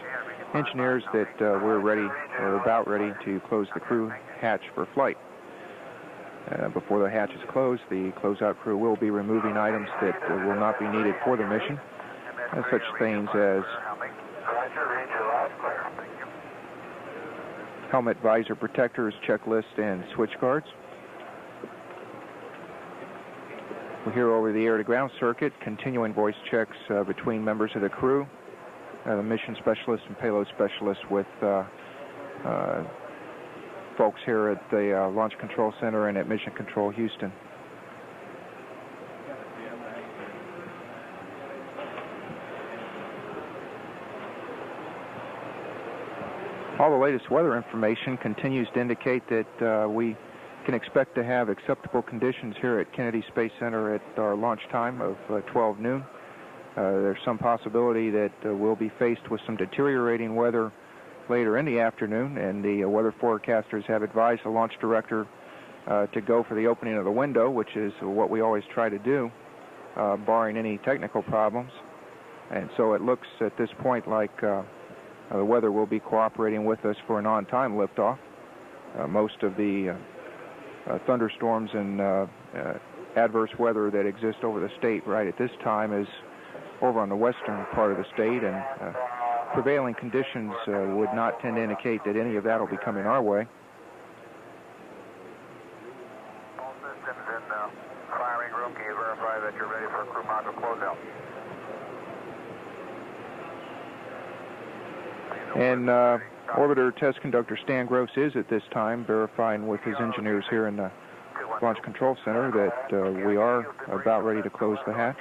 engineers that we're ready, or about ready, to close the crew hatch for flight. Before the hatch is closed, the closeout crew will be removing items that will not be needed for the mission, such things as helmet visor protectors, checklist, and switch guards. We'll hear over the air-to-ground circuit continuing voice checks between members of the crew, the mission specialist and payload specialist, with folks here at the Launch Control Center and at Mission Control Houston. All the latest weather information continues to indicate that we can expect to have acceptable conditions here at Kennedy Space Center at our launch time of 12 noon. There's some possibility that we'll be faced with some deteriorating weather later in the afternoon, and the weather forecasters have advised the launch director to go for the opening of the window, which is what we always try to do, barring any technical problems. And so it looks at this point like the weather will be cooperating with us for an on-time liftoff. Most of the thunderstorms and adverse weather that exist over the state right at this time is over on the western part of the state, and prevailing conditions would not tend to indicate that any of that will be coming our way. All systems in firing room. Can you verify that you're ready for crew module closeout? And Orbiter Test Conductor Stan Gross is at this time verifying with his engineers here in the Launch Control Center that we are about ready to close the hatch.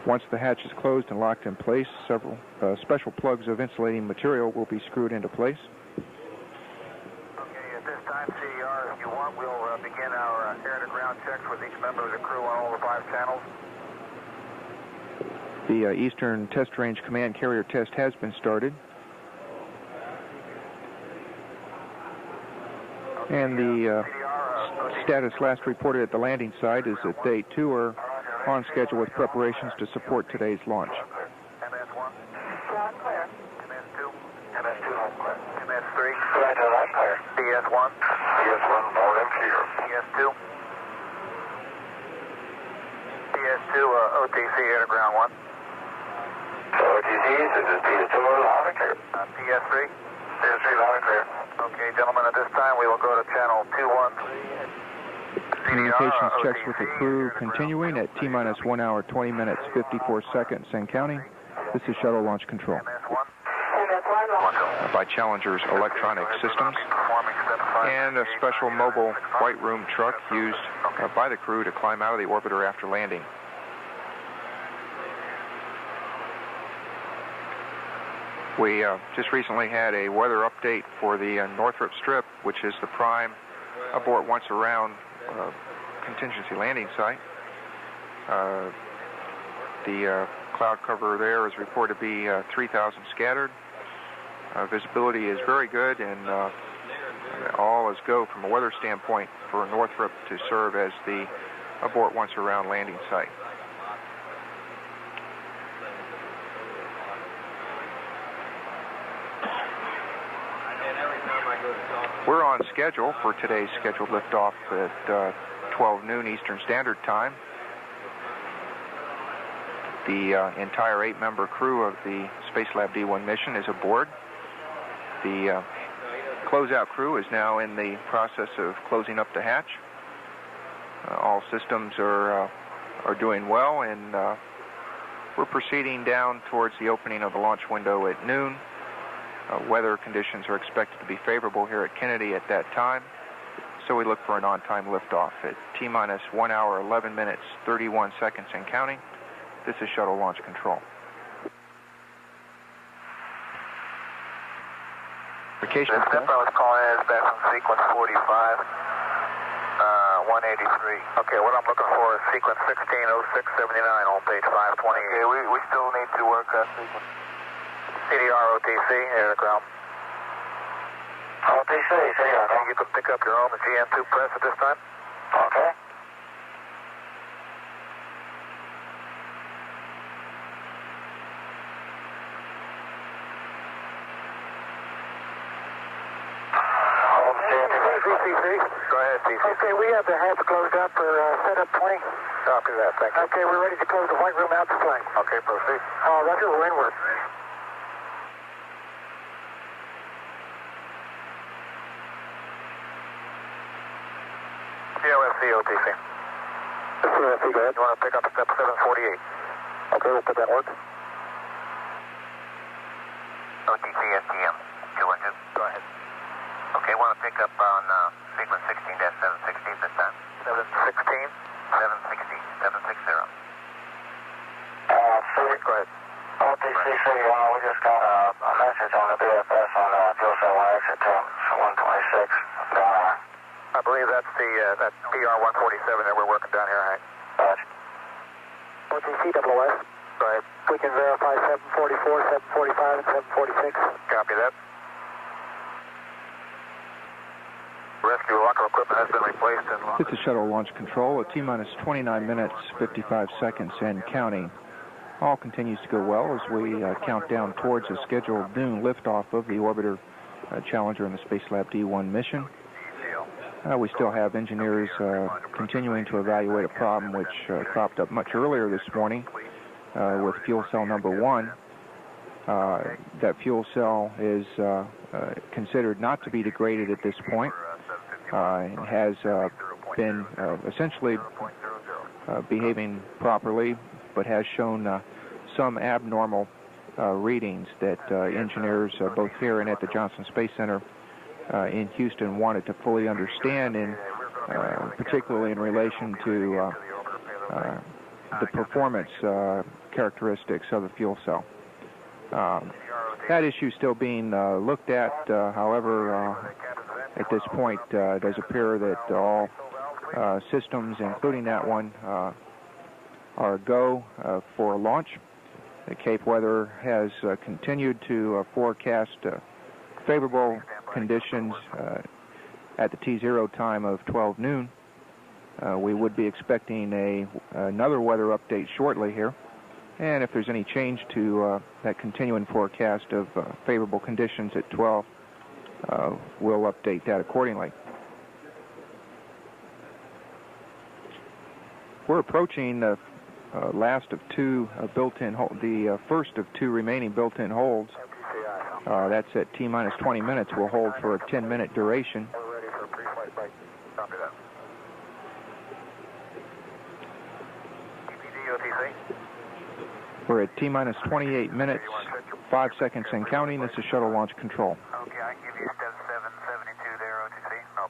Once the hatch is closed and locked in place, several special plugs of insulating material will be screwed into place. Okay, at this time, CER, if you want, we'll begin our air-to-ground checks with each member of the crew on all the 5 channels. The Eastern Test Range Command Carrier test has been started. And the status last reported at the landing site is that they, too, are on schedule with preparations to support today's launch. MS1. Ground clear. MS2. MS2, clear. MS3. Clear. DS1. DS1, all in clear. DS2. DS2, OTC, air to ground 1. OTC, this is DS2, loud and clear. DS3. DS3, loud and clear. Okay, gentlemen, at this time we will go to channel 213. Communications checks with the crew continuing at T-minus 1 hour, 20 minutes, 54 seconds and counting. This is Shuttle Launch Control. By Challenger's Electronic Systems and a special mobile white room truck used by the crew to climb out of the orbiter after landing. We just recently had a weather update for the Northrop Strip, which is the prime abort once around contingency landing site. The cloud cover there is reported to be 3,000 scattered. Visibility is very good, and all is go from a weather standpoint for Northrop to serve as the abort once around landing site. We're on schedule for today's scheduled liftoff at 12 noon Eastern Standard Time. The entire 8-member crew of the Spacelab D-1 mission is aboard. The closeout crew is now in the process of closing up the hatch. All systems are doing well, and we're proceeding down towards the opening of the launch window at noon. Weather conditions are expected to be favorable here at Kennedy at that time, so we look for an on-time liftoff at T-minus 1 hour, 11 minutes, 31 seconds and counting. This is Shuttle Launch Control. Vacation the step I was calling is back from sequence 45, 183. Okay, what I'm looking for is sequence 160679 on page 528. Okay, we still need to work that sequence. CDR OTC, air to ground. OTC, CDR. You can pick up your own GM2 press at this time. Okay. Go ahead, CC. Okay, we have the hatch closed up for setup 20. Copy that, thank you. Okay, we're ready to close the white room out to flight. Okay, proceed. Roger, we're inward. COFC OTC. COFC, go ahead. You want to pick up step 748? Okay, we'll put that work. OTC STM 212. Go ahead. Okay, want to pick up on sequence 16-760 this time. 716? 760. Go ahead. OTC, we just got a message on the BFS on fuel cell exit to 126. I believe that's the that PR-147 that we're working down here, right? OTC WS. Go ahead. We can verify 744, 745, and 746. Copy that. Rescue locker equipment has been replaced in locker. This is Shuttle Launch Control at T-minus 29 minutes, 55 seconds and counting. All continues to go well as we count down towards a scheduled noon liftoff of the orbiter Challenger and the Spacelab D-1 mission. We still have engineers continuing to evaluate a problem which cropped up much earlier this morning with fuel cell number 1. That fuel cell is considered not to be degraded at this point. It has been essentially behaving properly, but has shown some abnormal readings that engineers both here and at the Johnson Space Center in Houston wanted to fully understand, and particularly in relation to the performance characteristics of the fuel cell. That issue is still being looked at. However, at this point, it does appear that all systems, including that one, are a go for launch. The Cape weather has continued to forecast favorable conditions at the T0 time of 12 noon. We would be expecting another weather update shortly here. And if there's any change to that continuing forecast of favorable conditions at 12, we'll update that accordingly. We're approaching the last of two built-in holds, the first of two remaining built-in holds. That's at T-minus 20 minutes. We'll hold for a 10-minute duration. We're at T-minus 28 minutes, 5 seconds and counting. This is shuttle launch control. Okay, I can give you step 772 there, OTC. No.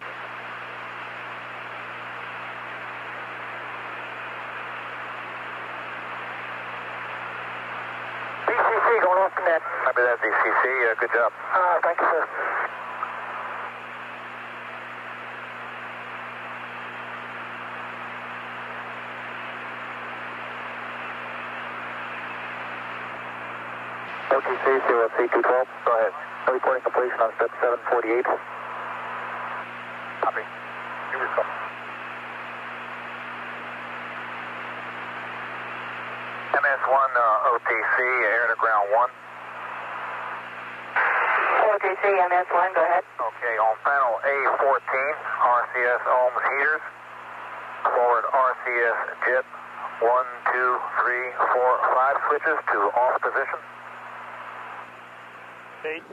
DCC going off the net. Copy that, DCC. Good job. Thank you, sir. OTC, C212. Go ahead. Reporting completion on step 748. Copy. Here we go. MS1 OTC, air to ground 1. OTC, MS1, go ahead. Okay, on panel A14, RCS ohms heaters. Forward RCS jet. 1, 2, 3, 4, 5 switches to off position.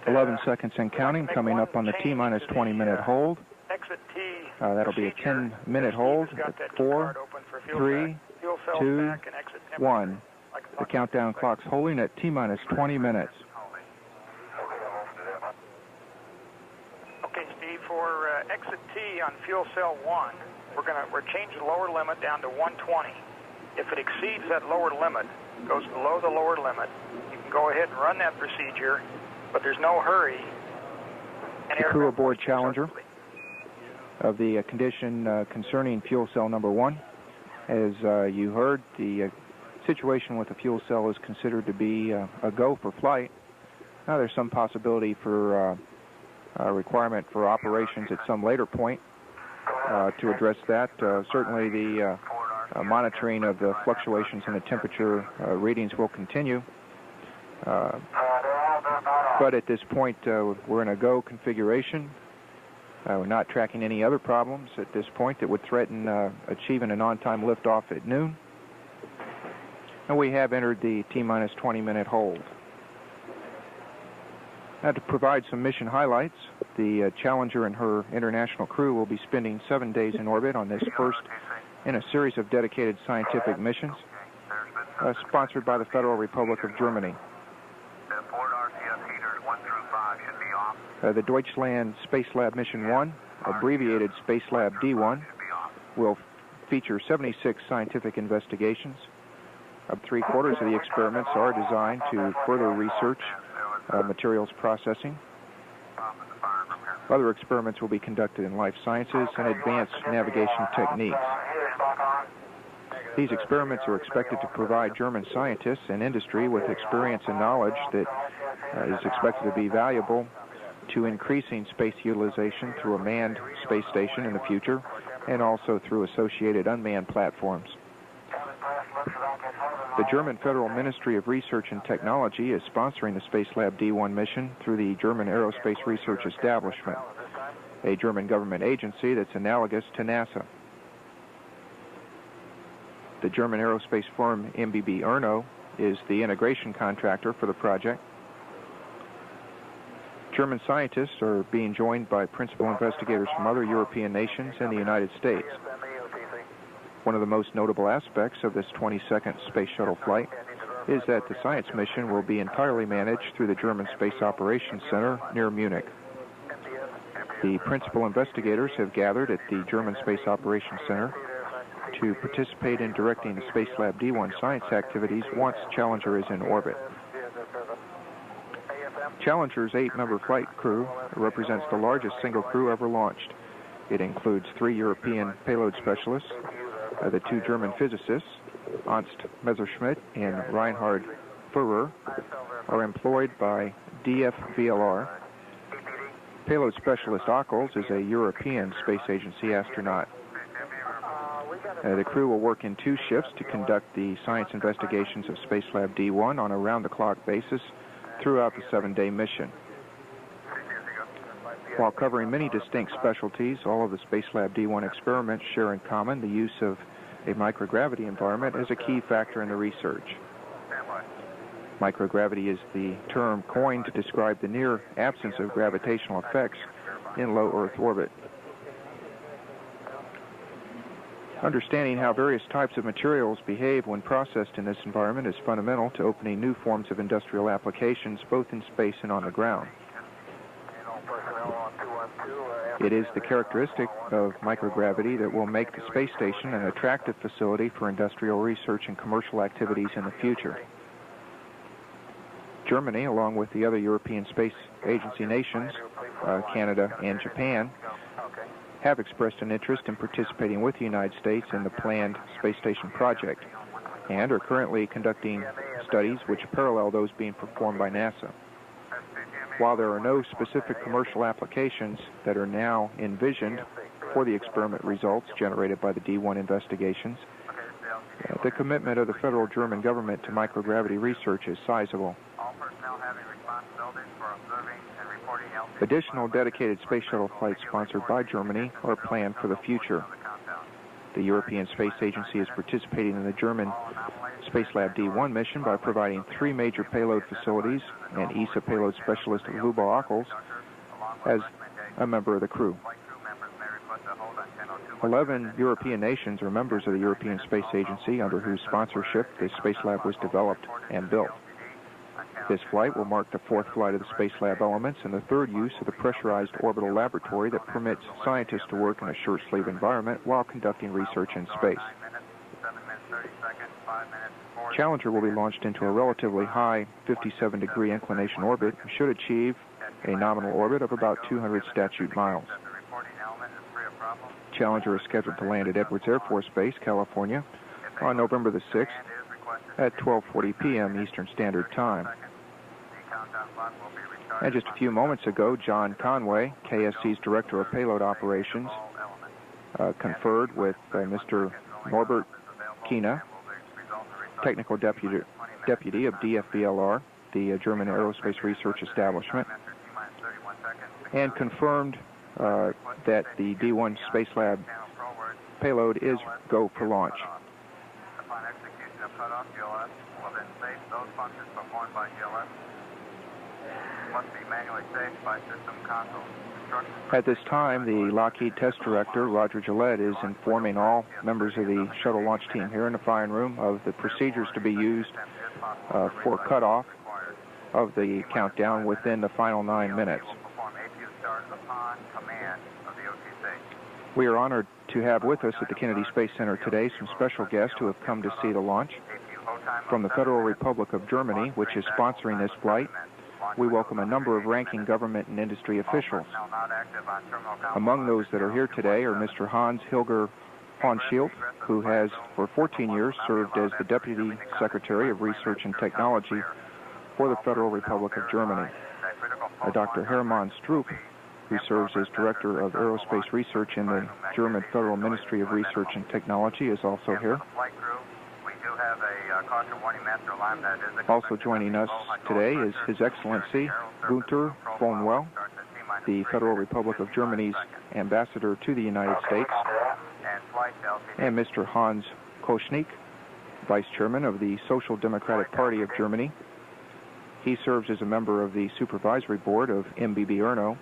11 seconds and counting, coming up on the T-minus 20-minute hold. That'll be a 10-minute hold at 4, 3, 2, 1. The countdown clock's holding at T-minus 20 minutes. Okay, Steve, for exit T on fuel cell 1, we're changing the lower limit down to 120. If it exceeds that lower limit, goes below the lower limit, you can go ahead and run that procedure, but there's no hurry. The crew aboard Challenger of the condition concerning fuel cell number 1. As you heard, the situation with the fuel cell is considered to be a go for flight. Now there's some possibility for a requirement for operations at some later point to address that. Certainly the monitoring of the fluctuations in the temperature readings will continue. But at this point, we're in a go configuration. We're not tracking any other problems at this point that would threaten achieving an on-time liftoff at noon. And we have entered the T-minus 20-minute hold. Now, to provide some mission highlights, the Challenger and her international crew will be spending 7 days in orbit on this first in a series of dedicated scientific missions sponsored by the Federal Republic of Germany. The Deutschland Spacelab Mission 1, abbreviated Spacelab D-1, will feature 76 scientific investigations. 3/4 of the experiments are designed to further research materials processing. Other experiments will be conducted in life sciences and advanced navigation techniques. These experiments are expected to provide German scientists and industry with experience and knowledge that is expected to be valuable to increasing space utilization through a manned space station in the future and also through associated unmanned platforms. The German Federal Ministry of Research and Technology is sponsoring the Spacelab D-1 mission through the German Aerospace Research Establishment. a German government agency that's analogous to NASA. The German aerospace firm MBB Erno is the integration contractor for the project. German scientists are being joined by principal investigators from other European nations and the United States. One of the most notable aspects of this 22nd Space Shuttle flight is that the science mission will be entirely managed through the German Space Operations Center near Munich. The principal investigators have gathered at the German Space Operations Center to participate in directing the Spacelab D-1 science activities once Challenger is in orbit. Challenger's 8-member flight crew represents the largest single crew ever launched. It includes 3 European payload specialists. The 2 German physicists, Ernst Messerschmid and Reinhard are employed by DFVLR. Payload specialist Ockels is a European Space Agency astronaut. The crew will work in 2 shifts to conduct the science investigations of Spacelab D-1 on a round-the-clock basis throughout the 7-day mission. While covering many distinct specialties, all of the Spacelab D-1 experiments share in common the use of a microgravity environment as a key factor in the research. Microgravity is the term coined to describe the near absence of gravitational effects in low Earth orbit. Understanding how various types of materials behave when processed in this environment is fundamental to opening new forms of industrial applications both in space and on the ground. It is the characteristic of microgravity that will make the space station an attractive facility for industrial research and commercial activities in the future. Germany, along with the other European Space Agency nations, Canada and Japan, have expressed an interest in participating with the United States in the planned space station project and are currently conducting studies which parallel those being performed by NASA. While there are no specific commercial applications that are now envisioned for the experiment results generated by the D-1 investigations, the commitment of the federal German government to microgravity research is sizable. Additional dedicated space shuttle flights sponsored by Germany are planned for the future. The European Space Agency is participating in the German Spacelab D-1 mission by providing 3 major payload facilities and ESA payload specialist Wubbo Ockels as a member of the crew. 11 European nations are members of the European Space Agency under whose sponsorship the Spacelab was developed and built. This flight will mark the 4th flight of the Spacelab elements and the 3rd use of the pressurized orbital laboratory that permits scientists to work in a short-sleeve environment while conducting research in space. Challenger will be launched into a relatively high 57-degree inclination orbit and should achieve a nominal orbit of about 200 statute miles. Challenger is scheduled to land at Edwards Air Force Base, California, on November the 6th at 12:40 p.m. Eastern Standard Time. And just a few moments ago, John Conway, KSC's Director of Payload Operations, conferred with Mr. Norbert Kina, Technical Deputy of DFVLR, the German Aerospace Research Establishment, and confirmed that the D-1 Spacelab payload is go for launch. Upon execution of cutoff, GLS will then save those functions performed by GLS. Must be manually saved by system console. At this time, the Lockheed Test Director, Roger Gillette, is informing all members of the shuttle launch team here in the firing room of the procedures to be used for cutoff of the countdown within the final 9 minutes. We are honored to have with us at the Kennedy Space Center today some special guests who have come to see the launch. From the Federal Republic of Germany, which is sponsoring this flight, we welcome a number of ranking government and industry officials. Among those that are here today are Mr. Hans Hilger Honschild, who has for 14 years served as the Deputy Secretary of Research and Technology for the Federal Republic of Germany. Dr. Hermann Strupp, who serves as Director of Aerospace Research in the German Federal Ministry of Research and Technology, is also here. Also joining us today is His Excellency Gunther von Well, the Federal Republic of Germany's ambassador to the United States, and Mr. Hans Koschnick, Vice Chairman of the Social Democratic Party of Germany. He serves as a member of the Supervisory Board of MBB Erno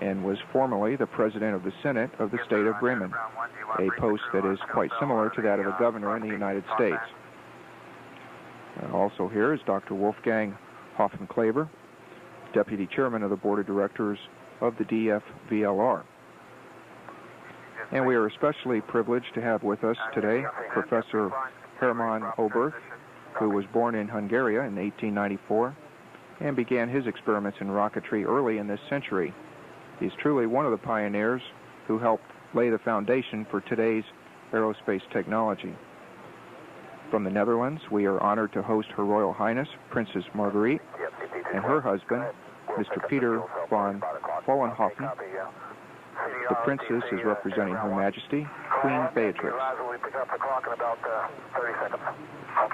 and was formerly the President of the Senate of the state of Bremen, a post that is quite similar to that of a governor in the United States. Also here is Dr. Wolfgang Hoffenkleber, Deputy Chairman of the Board of Directors of the DFVLR. And we are especially privileged to have with us today Professor Hermann Oberth, who was born in Hungary in 1894 and began his experiments in rocketry early in this century. He's truly one of the pioneers who helped lay the foundation for today's aerospace technology. From the Netherlands, we are honored to host Her Royal Highness, Princess Marguerite, and her husband, Mr. Peter von Vollenhofen. The Princess is representing Her Majesty, Queen Beatrix.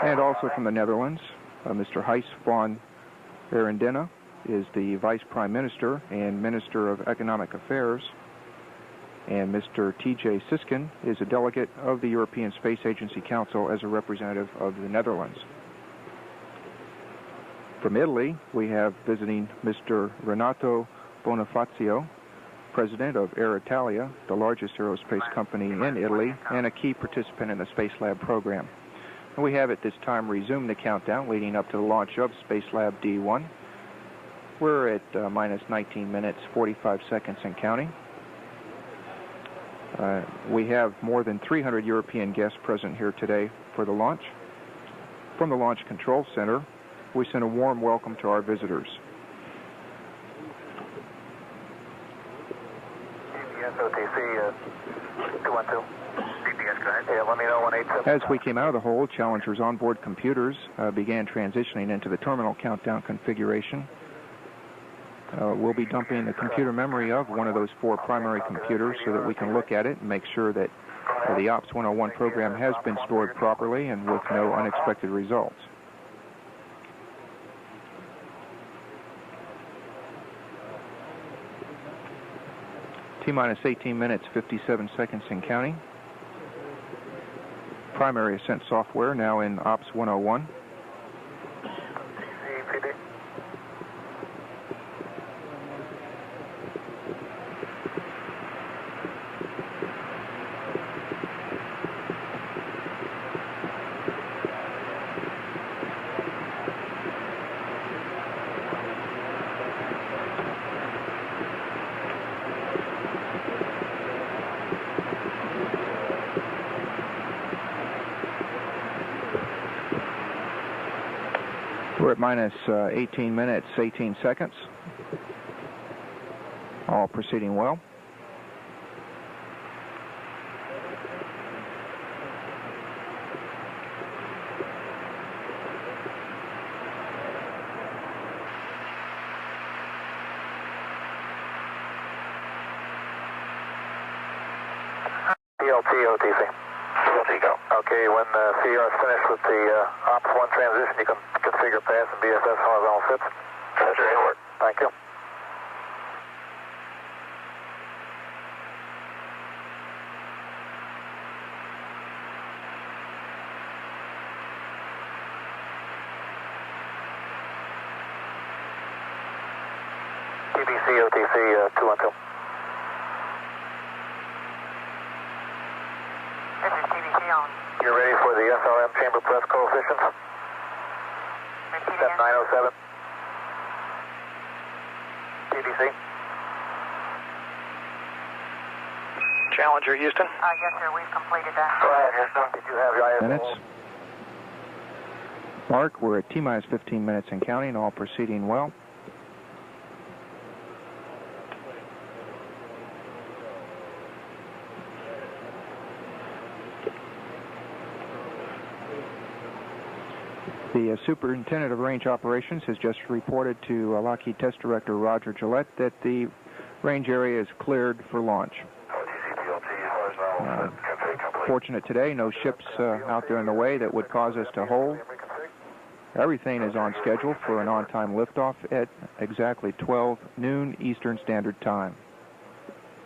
And also from the Netherlands, Mr. Gijs van Arendena is the Vice Prime Minister and Minister of Economic Affairs, and Mr. T.J. Siskin is a delegate of the European Space Agency Council as a representative of the Netherlands. From Italy, we have visiting Mr. Renato Bonifazio, President of Air Italia, the largest aerospace company in Italy, and a key participant in the Spacelab program. And we have at this time resumed the countdown leading up to the launch of Spacelab D-1. We're at minus 19 minutes, 45 seconds and counting. We have more than 300 European guests present here today for the launch. From the Launch Control Center, we send a warm welcome to our visitors. OTC 212. CPS, go ahead. Yeah, let me know when 87. As we came out of the hold, Challenger's onboard computers began transitioning into the terminal countdown configuration. We'll be dumping the computer memory of one of those 4 primary computers so that we can look at it and make sure that the Ops 101 program has been stored properly and with no unexpected results. T-minus 18 minutes, 57 seconds and counting. Primary ascent software now in Ops 101. We're at minus 18 minutes, 18 seconds. All proceeding well. OTC. Go. Okay, when CR is finished with the Ops 1 transition, you can configure pass and BSS horizontal fits. Roger, it'll work. Thank you. TBC, OTC 212. This is TBC on. You're ready for the SRM chamber press coefficients? Repeat Step again. 907. TBC. Challenger, Houston. Yes, sir. We've completed that. Go ahead, Houston. Did you have your ISO? Minutes. Mark, we're at T-minus 15 minutes and counting, all proceeding well. The Superintendent of Range Operations has just reported to Lockheed Test Director Roger Gillette that the range area is cleared for launch. Fortunate today, no ships out there in the way that would cause us to hold. Everything is on schedule for an on-time liftoff at exactly 12 noon Eastern Standard Time.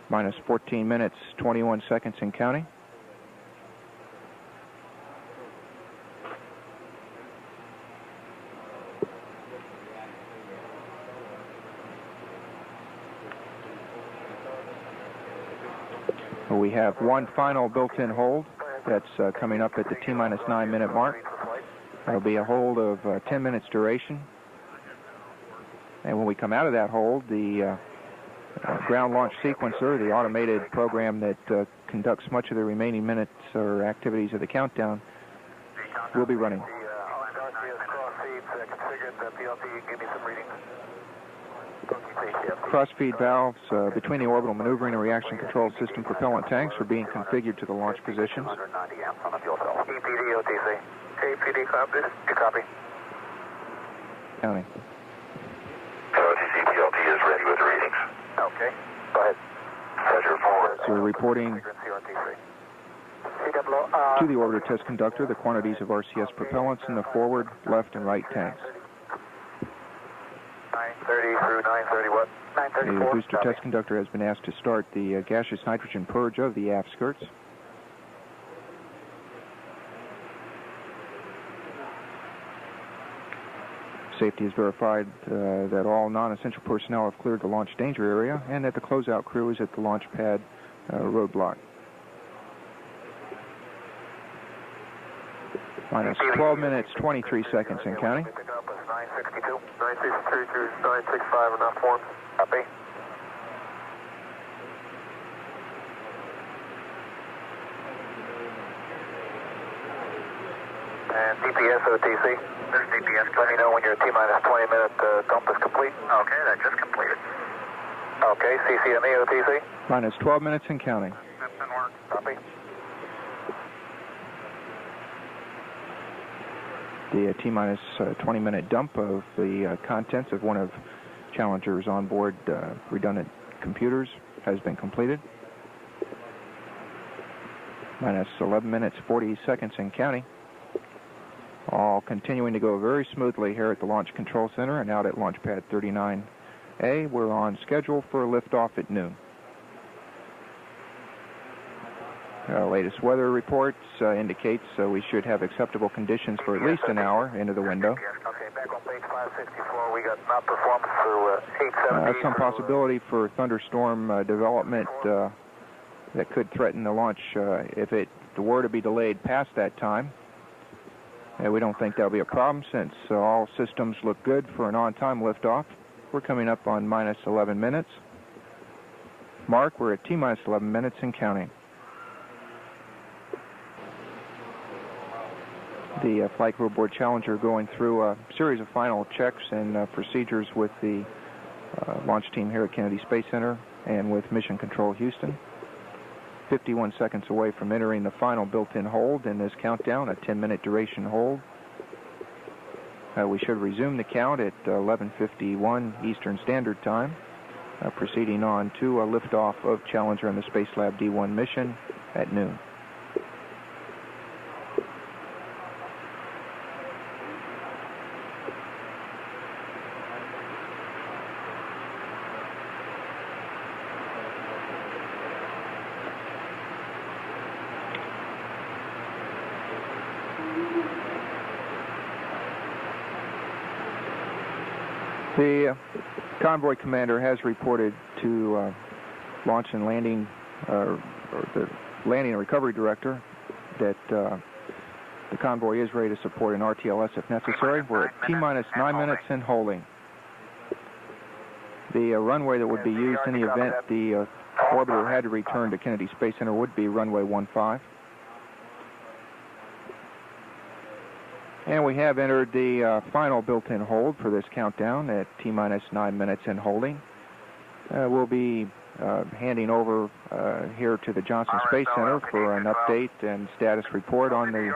Minus 14 minutes, 21 seconds and counting. We have one final built-in hold that's coming up at the T-minus 9 minute mark. It'll be a hold of 10 minutes duration. And when we come out of that hold, the ground launch sequencer, the automated program that conducts much of the remaining minutes or activities of the countdown, will be running. Cross-feed valves between the orbital maneuvering and reaction control system propellant tanks are being configured to the launch positions. EPD, OTC. APD, copy. You copy. Counting. OTC, PLT is ready with the readings. Okay. Go ahead. Pleasure forward. So we're reporting to the orbiter test conductor the quantities of RCS propellants in the forward, left, and right tanks. 930 through 930 what? 934. The booster test conductor has been asked to start the gaseous nitrogen purge of the aft skirts. Safety has verified that all non-essential personnel have cleared the launch danger area and that the closeout crew is at the launch pad roadblock. Minus 12 minutes, 23 seconds and counting. 962. 963 through 965 enough form. Copy. And DPS OTC. There's DPS. Let me know when your T-minus 20 minute dump is complete. Okay, that just completed. Okay, CCME OTC. Minus 12 minutes and counting. That's in work. Copy. The T-minus 20-minute dump of the contents of one of Challenger's onboard redundant computers has been completed. Minus 11 minutes, 40 seconds and counting. All continuing to go very smoothly here at the Launch Control Center and out at Launchpad 39A. We're on schedule for liftoff at noon. Latest weather reports indicates we should have acceptable conditions for at least an hour into the window. Okay, back on page 564, we got not performance through 870. Some possibility for thunderstorm development that could threaten the launch if it were to be delayed past that time. We don't think that'll be a problem since all systems look good for an on-time liftoff. We're coming up on minus 11 minutes. Mark, we're at T-minus 11 minutes and counting. The Flight Crew Aboard Challenger going through a series of final checks and procedures with the launch team here at Kennedy Space Center and with Mission Control Houston. 51 seconds away from entering the final built-in hold in this countdown, a 10-minute duration hold. We should resume the count at 11:51 Eastern Standard Time, proceeding on to a liftoff of Challenger and the Spacelab D-1 mission at noon. The convoy commander has reported to launch and landing, or the landing and recovery director, that the convoy is ready to support an RTLS if necessary. We're at T-minus 9 minutes and holding. The runway that would be used in the event the orbiter had to return to Kennedy Space Center would be runway 15. And we have entered the final built-in hold for this countdown at T-minus 9 minutes and holding. We'll be handing over here to the Johnson Space Center for an update and status report on the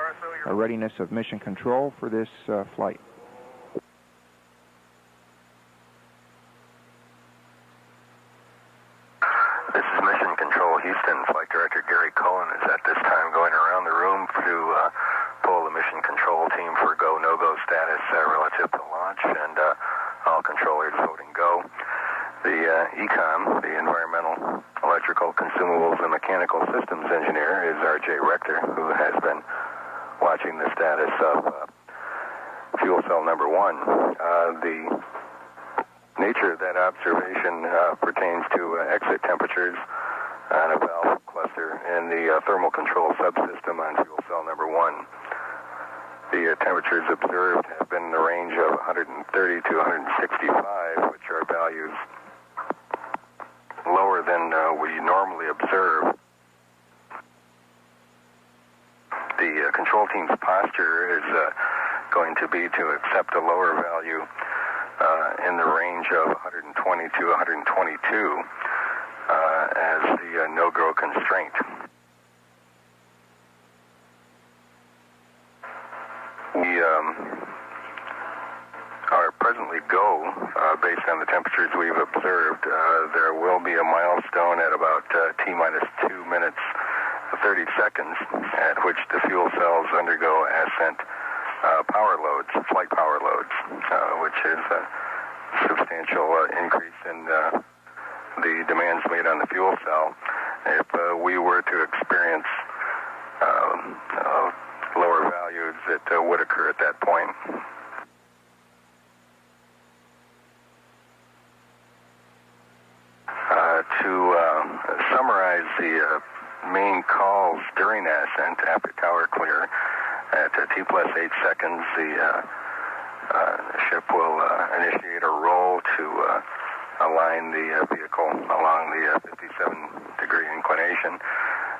readiness of mission control for this flight. This is Mission Control Houston. Flight Director Gary Cullen is at this time going around the room to pull the mission control team for go, no-go status relative to launch, and all controllers voting go. The ECOM, the Environmental, Electrical, Consumables, and Mechanical Systems Engineer, is R.J. Rector, who has been watching the status of fuel cell number 1. The nature of that observation pertains to exit temperatures on a valve cluster in the thermal control subsystem on fuel cell number 1. The temperatures observed have been in the range of 130 to 165, which are values lower than we normally observe. The control team's posture is going to be to accept a lower value in the range of 120 to 122 as the no-go constraint. We are presently go based on the temperatures we've observed. There will be a milestone at about T-minus 2 minutes 30 seconds at which the fuel cells undergo ascent power loads, flight power loads, which is a substantial increase in the demands made on the fuel cell. If we were to experience lower values, it would occur at that point. To summarize the main calls during ascent after tower clear, at T+8 seconds, the ship will initiate a roll to align the vehicle along the 57-degree inclination.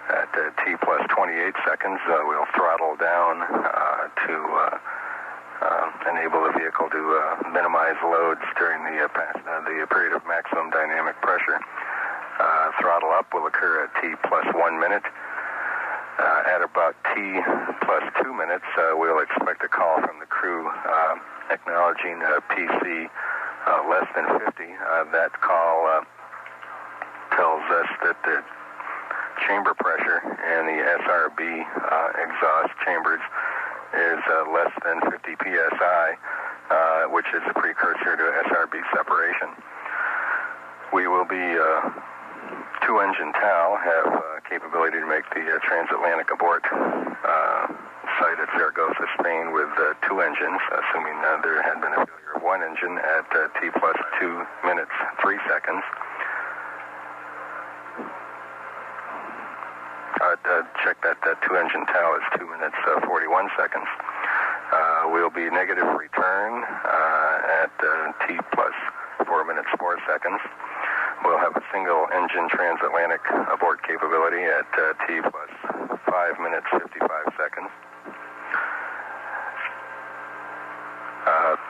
At T+28 seconds, we'll throttle down to enable the vehicle to minimize loads during the period of maximum dynamic pressure. Throttle up will occur at T+1 minute. At about T+2 minutes, we'll expect a call from the crew acknowledging PC less than 50. That call tells us that the chamber pressure in the SRB exhaust chambers is less than 50 psi, which is a precursor to SRB separation. We will be two-engine TAL, have capability to make the transatlantic abort site at Zaragoza, Spain, with two engines, assuming there had been a failure of one engine at T+2 minutes 3 seconds. Check that two-engine TAL is 2 minutes 41 seconds. We'll be negative return at T+4 minutes 4 seconds. We'll have a single-engine transatlantic abort capability at T+5 minutes 55 seconds.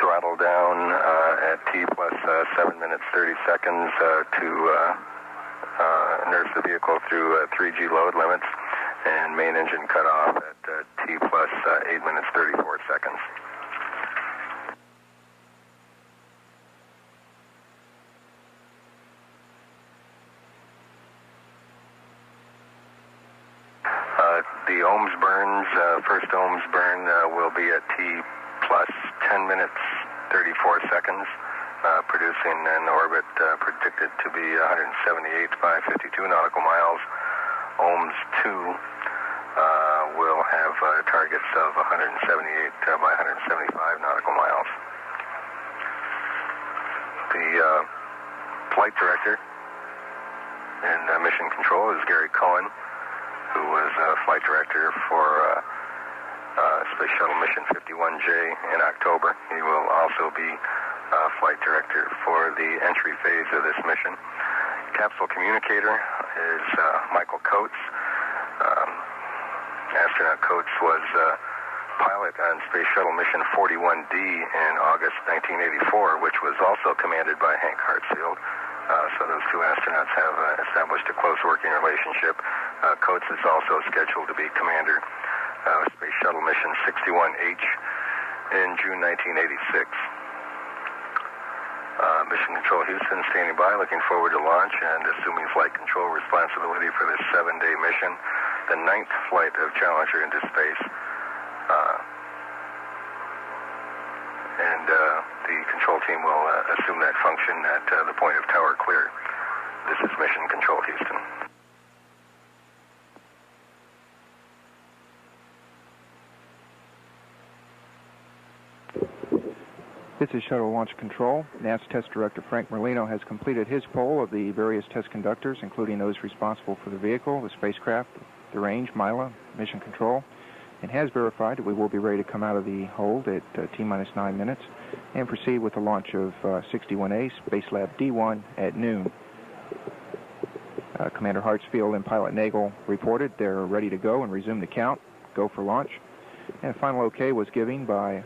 Throttle down at T+7 minutes 30 seconds to nurse the vehicle through 3G load limits, and main engine cut off at T+8 minutes 34 seconds. The ohms burns, first ohms burn will be at T+10 minutes 34 seconds, producing an orbit predicted to be 178,552 nautical miles. Ohms 2 will have targets of 178 by 175 nautical miles. The flight director in mission control is Gary Cohen, who was flight director for Space Shuttle Mission 51J in October. He will also be flight director for the entry phase of this mission. Capsule communicator is Michael Coates. Astronaut Coates was pilot on Space Shuttle Mission 41D in August 1984, which was also commanded by Hank Hartsfield. So those two astronauts have established a close working relationship. Coates is also scheduled to be commander of Space Shuttle Mission 61H in June 1986. Mission Control Houston standing by, looking forward to launch and assuming flight control responsibility for this 7-day mission, the 9th flight of Challenger into space. and the control team will assume that function at the point of tower clear. This is Mission Control, Houston. This is Shuttle Launch Control. NASA Test Director Frank Merlino has completed his poll of the various test conductors, including those responsible for the vehicle, the spacecraft, the range, Mila, mission control, and has verified that we will be ready to come out of the hold at T-minus 9 minutes and proceed with the launch of 61A Spacelab D-1 at noon. Commander Hartsfield and Pilot Nagel reported they're ready to go and resume the count, go for launch. And final OK was given by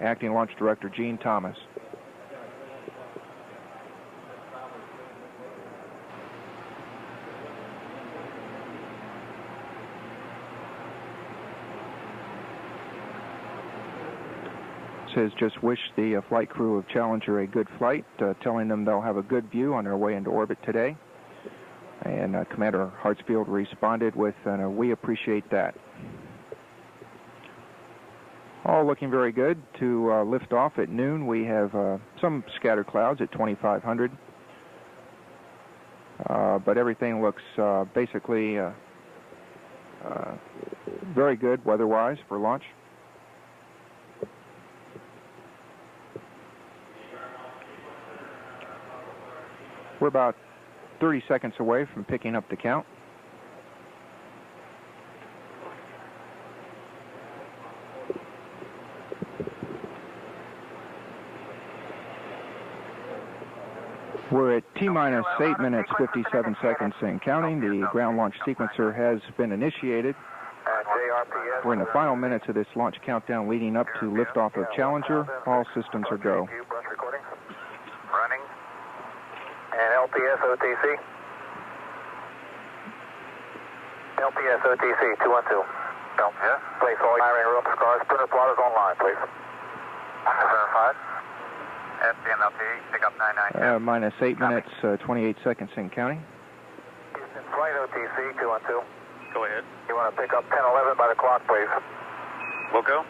Acting Launch Director Gene Thomas. Says just wish the flight crew of Challenger a good flight, telling them they'll have a good view on their way into orbit today. And Commander Hartsfield responded with, we appreciate that. All looking very good to lift off at noon. We have some scattered clouds at 2,500. But everything looks basically very good weather-wise for launch. We're about 30 seconds away from picking up the count. We're at T-minus 8 minutes, 57 seconds and counting. The ground launch sequencer has been initiated. We're in the final minutes of this launch countdown leading up to liftoff of Challenger. All systems are go. Running. And LPS OTC. LPS OTC 212. LPS. Place all wiring rooms, cars, printer plotters online, please. Verified. STMLT, pick up 992. Minus 8 minutes, 28 seconds and counting. Houston Flight OTC 212. Go ahead. You want to pick up 1011 by the clock, please. We'll go.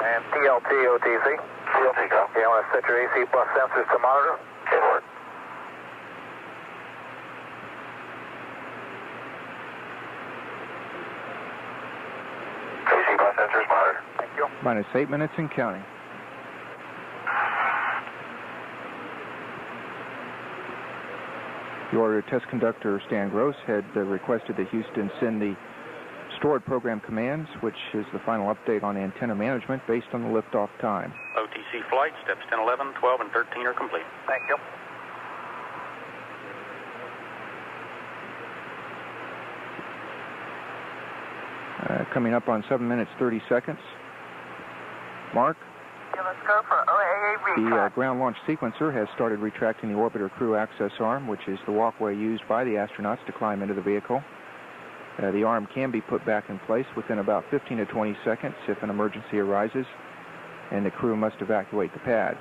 And TLT OTC. TLT, go. You want to set your AC bus sensors to monitor? Okay, Lord. AC bus sensors monitor. Thank you. Minus 8 minutes and counting. The order test conductor Stan Gross had requested that Houston send the stored program commands, which is the final update on antenna management based on the liftoff time. OTC flight, steps 10, 11, 12, and 13 are complete. Thank you. Coming up on 7 minutes, 30 seconds. Mark? Let's go for OAA The retract. ground launch sequencer has started retracting the orbiter crew access arm, which is the walkway used by the astronauts to climb into the vehicle. The arm can be put back in place within about 15 to 20 seconds if an emergency arises, and the crew must evacuate the pad.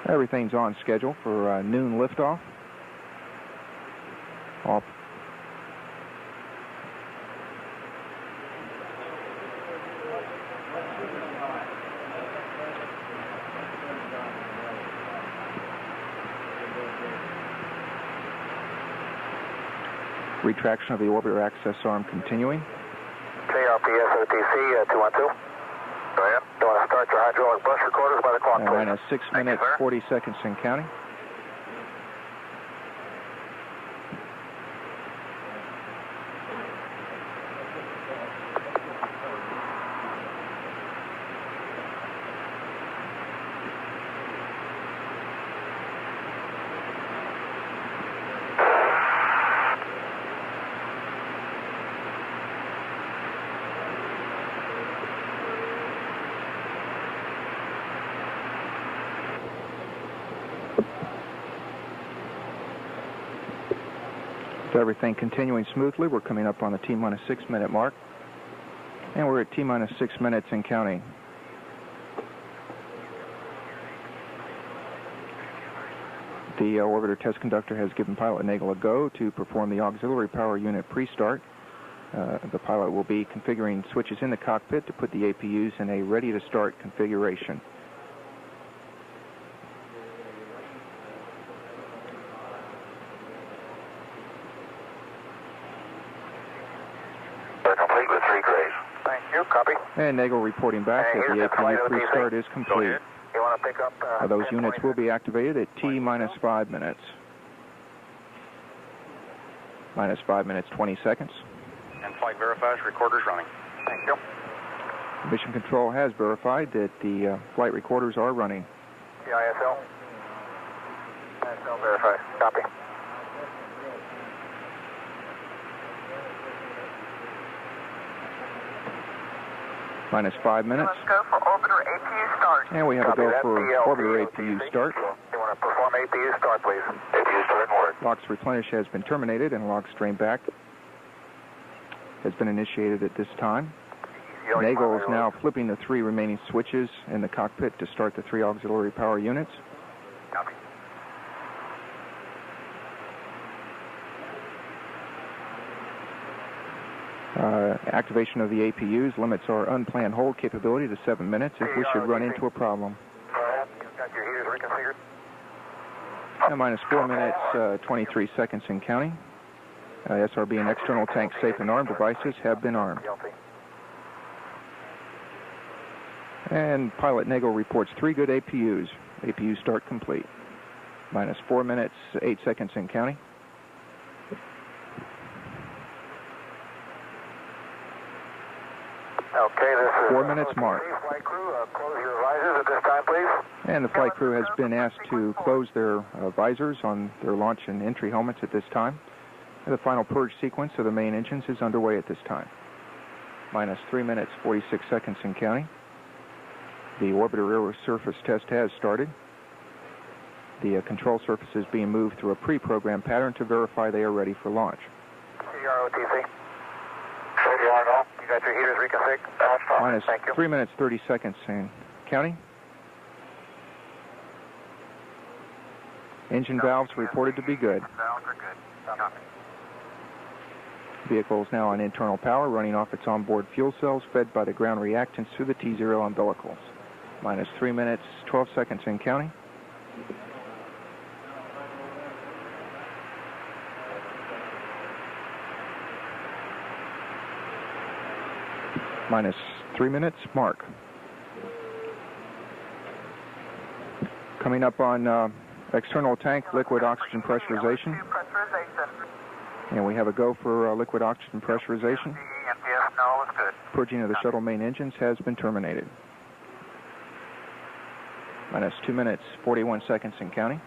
Everything's on schedule for noon liftoff. All retraction of the orbiter access arm continuing. KRPS OTC 212. Go ahead. You want to start your hydraulic bus recorders by the clock, please? Minus 6 minutes, 40 seconds and counting. Everything continuing smoothly. We're coming up on the T-minus 6 minute mark. And we're at T-minus 6 minutes and counting. The orbiter test conductor has given pilot Nagel a go to perform the auxiliary power unit pre-start. The pilot will be configuring switches in the cockpit to put the APUs in a ready-to-start configuration. They're complete with 3 grays. Thank you. Copy. And Nagel reporting back that the APU pre-start is complete. You want to pick up... Those units will be activated at T minus 5 minutes. Minus 5 minutes, 20 seconds. And flight verifies recorders running. Thank you. Mission Control has verified that the flight recorders are running. The ISL. ISL verified. Copy. Minus 5 minutes. Let's go for orbiter APU start. And we have a go for orbiter APU start. You want to perform APU start, please. APU start and work. LOX replenish has been terminated and LOX strain back has been initiated at this time. Nagel is now flipping the 3 remaining switches in the cockpit to start the 3 auxiliary power units. Copy. Activation of the APUs limits our unplanned hold capability to 7 minutes if we should run into a problem. You've got your heaters reconfigured. Now minus 4 minutes, 23 seconds in counting. SRB and external tank safe and armed devices have been armed. And pilot Nagel reports 3 good APUs. APU start complete. Minus 4 minutes, 8 seconds in counting. Okay, this is 4 minutes mark. Flight crew, close your visors at this time, please. And the flight crew has been asked to close their visors on their launch and entry helmets at this time. And the final purge sequence of the main engines is underway at this time. Minus 3 minutes, 46 seconds in counting. The orbiter air surface test has started. The control surface is being moved through a pre-programmed pattern to verify they are ready for launch. CROTC. You got your heaters reconfigured? Minus 3 minutes, 30 seconds in counting. Engine valves reported to be good. Valves are good. Copy. Vehicle is now on internal power, running off its onboard fuel cells, fed by the ground reactants through the T0 umbilicals. Minus 3 minutes, 12 seconds in counting. Minus 3 minutes, mark. Coming up on external tank liquid oxygen pressurization. And we have a go for liquid oxygen pressurization. No, it's good. Purging of the shuttle main engines has been terminated. Minus 2 minutes, 41 seconds in counting.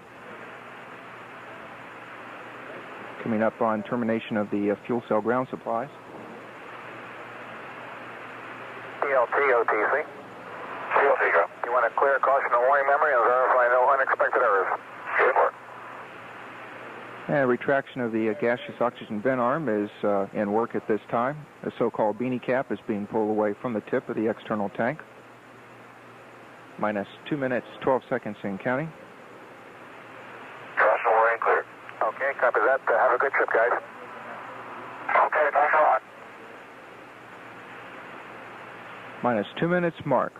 Coming up on termination of the fuel cell ground supplies. TLT, OTC. TLT, go. You want to clear caution and warning memory and verify no unexpected errors. Good work. And retraction of the gaseous oxygen vent arm is in work at this time. The so-called beanie cap is being pulled away from the tip of the external tank. Minus 2 minutes, 12 seconds in counting. Caution and warning clear. Okay, copy that. Have a good trip, guys. Okay, thanks a lot. Minus 2 minutes, mark.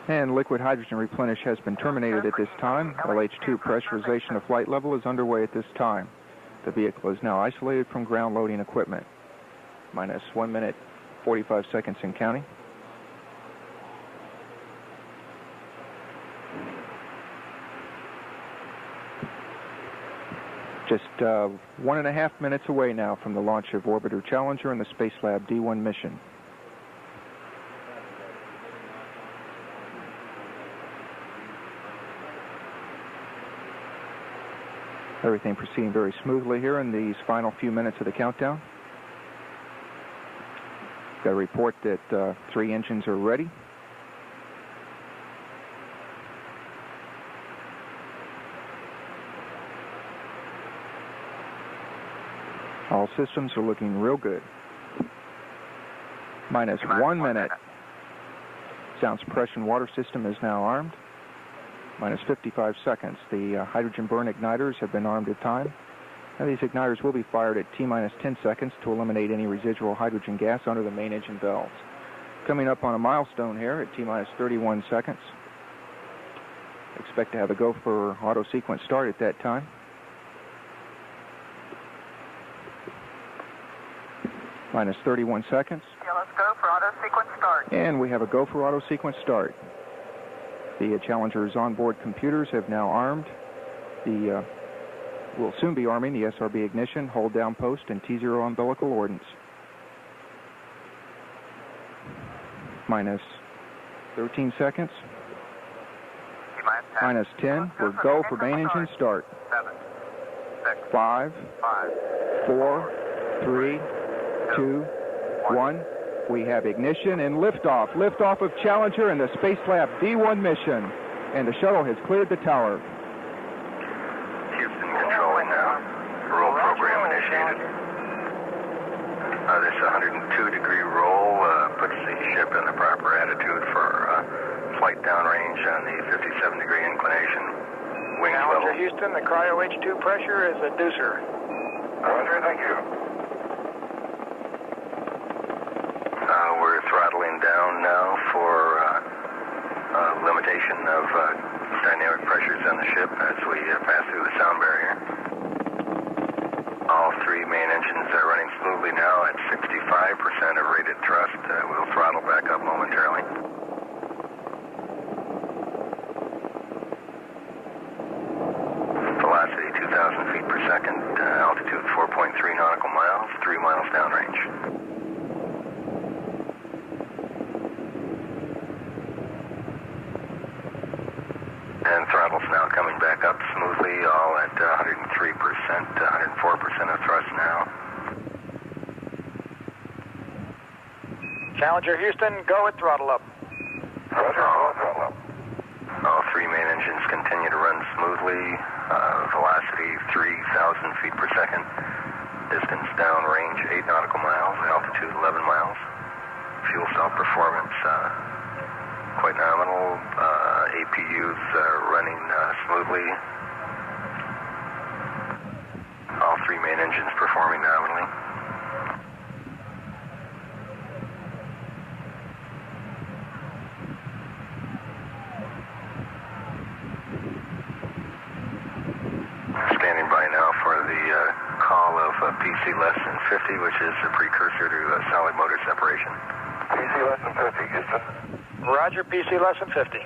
And liquid hydrogen replenish has been terminated at this time. LH2 pressurization of flight level is underway at this time. The vehicle is now isolated from ground loading equipment. Minus 1 minute, 45 seconds in counting. Just 1.5 minutes away now from the launch of Orbiter Challenger and the Spacelab D-1 mission. Everything proceeding very smoothly here in these final few minutes of the countdown. Got a report that 3 engines are ready. All systems are looking real good. Minus 1 minute. Sound suppression water system is now armed. Minus 55 seconds. The hydrogen burn igniters have been armed at time. These igniters will be fired at T-minus 10 seconds to eliminate any residual hydrogen gas under the main engine valves. Coming up on a milestone here at T-minus 31 seconds. Expect to have a go for auto sequence start at that time. Minus 31 seconds. Yeah, let's go for auto sequence start. And we have a go for auto sequence start. The Challenger's onboard computers have now armed. We'll soon be arming the SRB ignition, hold down post, and T0 umbilical ordnance. Minus 13 seconds. Minus 10. We're go for main engine start. 7, 6, 5, 4, 3, 2, 1. We have ignition and liftoff. Liftoff of Challenger and the Spacelab D-1 mission. And the shuttle has cleared the tower. Houston controlling now. Roll program initiated. This 102-degree roll puts the ship in the proper attitude for flight downrange on the 57-degree inclination. Wings Challenger level. Houston, the cryo H2 pressure is a deucer. Roger, thank you. We're throttling down now for limitation of dynamic pressures on the ship as we pass through the sound barrier. All three main engines are running smoothly now at 65% of rated thrust. We'll throttle back up momentarily. Velocity 2,000 feet per second, altitude 4.3 nautical miles, 3 miles downrange. And throttle's now coming back up smoothly, all at 103%, 104% of thrust now. Challenger Houston, go at throttle up. Roger, throttle up. All three main engines continue to run smoothly. Velocity 3,000 feet per second. Distance downrange 8 nautical miles, altitude 11 miles. Fuel cell performance quite nominal. APUs running smoothly. All three main engines performing nominally. Standing by now for the call of PC less than 50, which is a precursor to solid motor separation. PC less than 50, Houston. Roger, PC less than 50.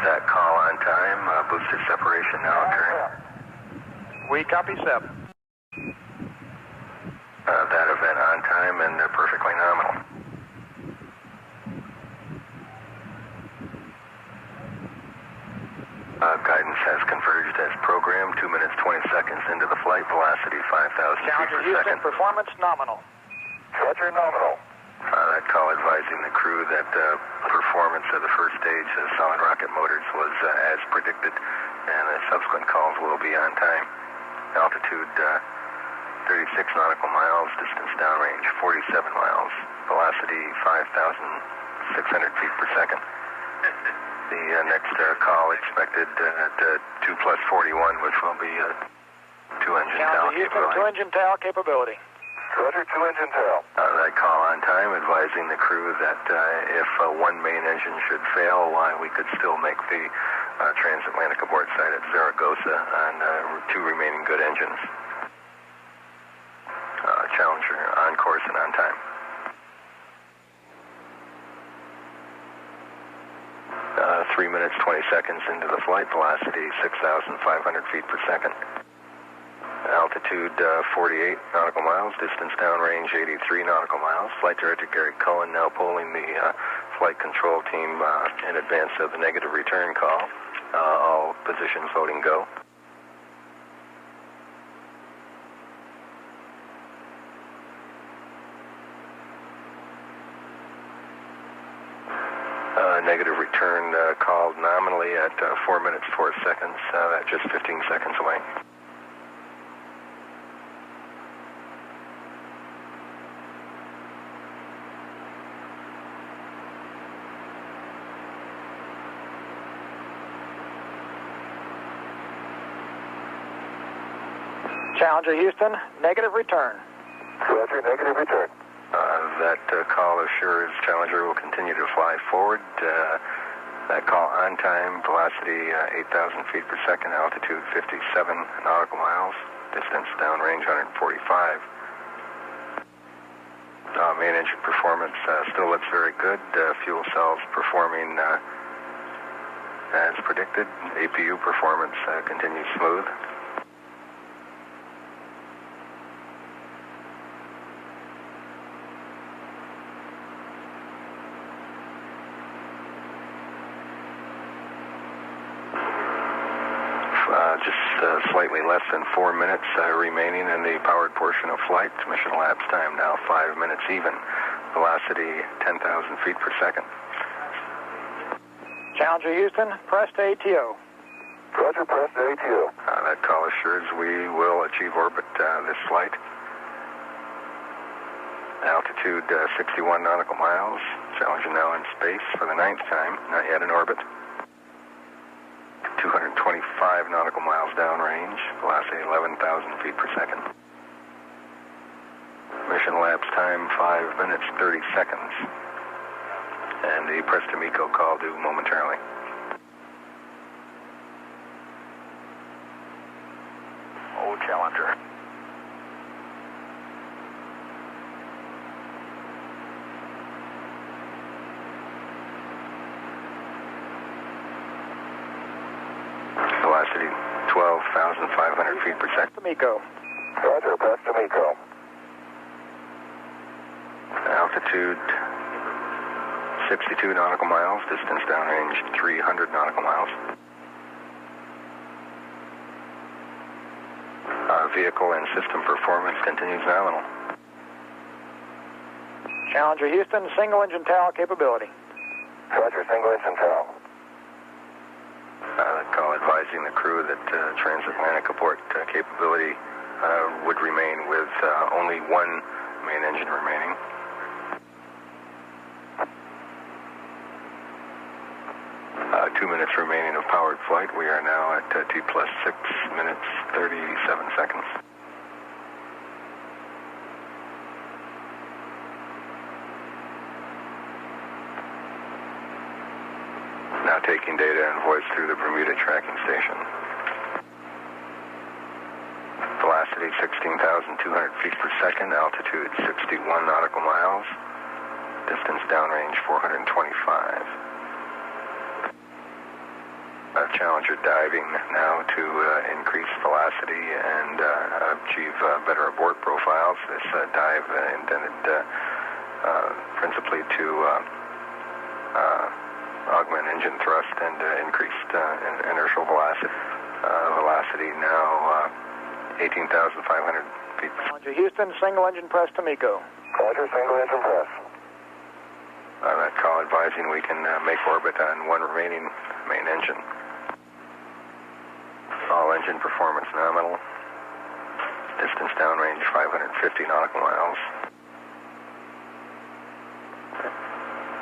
That call on time, booster separation now occurring. We copy, Seb. That event on time and perfectly nominal. Guidance has converged as programmed, 2 minutes 20 seconds into the flight, velocity 5,000 feet Challenger per Houston, second. performance nominal. Roger, nominal. That call advising the crew that performance of the first stage of solid rocket motors was as predicted, and the subsequent calls will be on time. Altitude 36 nautical miles, distance downrange 47 miles, velocity 5,600 feet per second. The next call expected at 2+41, which will be two-engine tail Challenger Houston, capability. two-engine tail capability. Roger, two-engine tail. That call on time advising the crew that if one main engine should fail, we could still make the transatlantic abort site at Zaragoza on two remaining good engines. Challenger on course and on time. 3 minutes 20 seconds into the flight, velocity 6,500 feet per second. Altitude 48 nautical miles, distance downrange 83 nautical miles. Flight Director Gary Cohen now polling the flight control team in advance of the negative return call. All positions voting go. Negative return called nominally at 4 minutes 4 seconds, just 15 seconds away. Challenger Houston, negative return. Roger, negative return. That call assures Challenger will continue to fly forward. That call on time, velocity 8,000 feet per second, altitude 57 nautical miles, distance downrange 145. Main engine performance still looks very good. Fuel cells performing as predicted. APU performance continues smooth. Slightly less than 4 minutes remaining in the powered portion of flight. Mission elapsed time now 5 minutes even. Velocity 10,000 feet per second. Challenger Houston, press to ATO. Roger, press to ATO. That call assures we will achieve orbit this flight. Altitude 61 nautical miles. Challenger now in space for the 9th time, not yet in orbit. 225 nautical miles downrange, velocity 11,000 feet per second. Mission elapsed time 5 minutes 30 seconds. And the press to MECO call due momentarily. Oh, Challenger. Velocity 12,500 feet per second. To MECO. Roger, press to MECO. Altitude 62 nautical miles, distance downrange 300 nautical miles. Vehicle and system performance continues nominal. Challenger Houston, single engine TAL capability. Roger, single engine TAL. Call advising the crew that transatlantic abort capability would remain with only one main engine remaining. Two minutes remaining of powered flight. We are now at T plus 6 minutes 37 seconds. Now taking data and voice through the Bermuda tracking station. Velocity 16,200 feet per second, altitude 61 nautical miles, distance downrange 425. Challenger diving now to increase velocity and achieve better abort profiles. This dive intended principally to augment engine thrust and increased inertial velocity. Velocity now 18,500 feet. Challenger Houston, single engine press to MECO. Roger, single engine press. That call advising we can make orbit on one remaining main engine. All engine performance nominal. Distance downrange 550 nautical miles.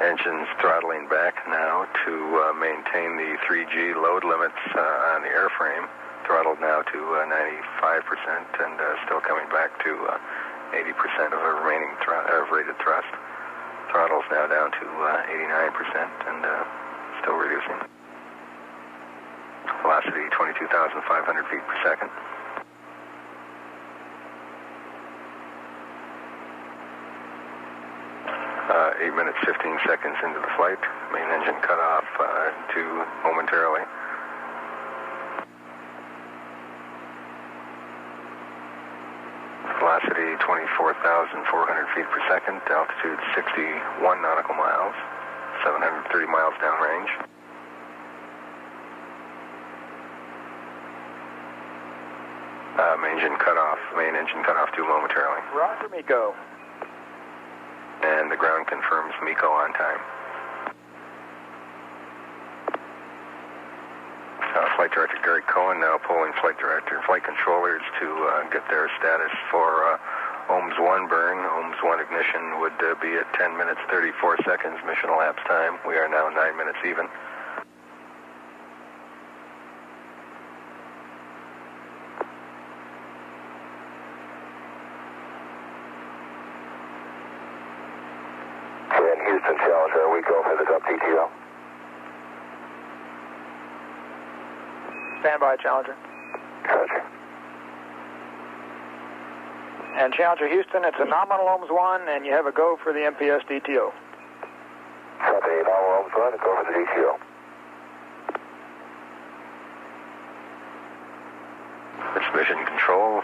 Engines throttling back now to maintain the 3G load limits on the airframe. Throttled now to 95% and still coming back to 80% of the remaining rated thrust. Throttle's now down to 89% and still reducing. Velocity 22,500 feet per second. Eight minutes, 15 seconds into the flight. Main engine cut off to momentarily. Velocity 24,400 feet per second. Altitude 61 nautical miles. 730 miles downrange. Main engine cut off due momentarily. Roger, MECO. And the ground confirms MECO on time. Flight Director Gary Cohen now polling Flight Director and Flight Controllers to get their status for OMS 1 burn. OMS 1 ignition would be at 10 minutes 34 seconds mission elapsed time. We are now 9 minutes even. we go for the dump DTO. Stand by, Challenger. Roger. And Challenger Houston, it's a nominal ohms 1, and you have a go for the MPS DTO. Copy, nominal ohms 1, go for the DTO. This mission control,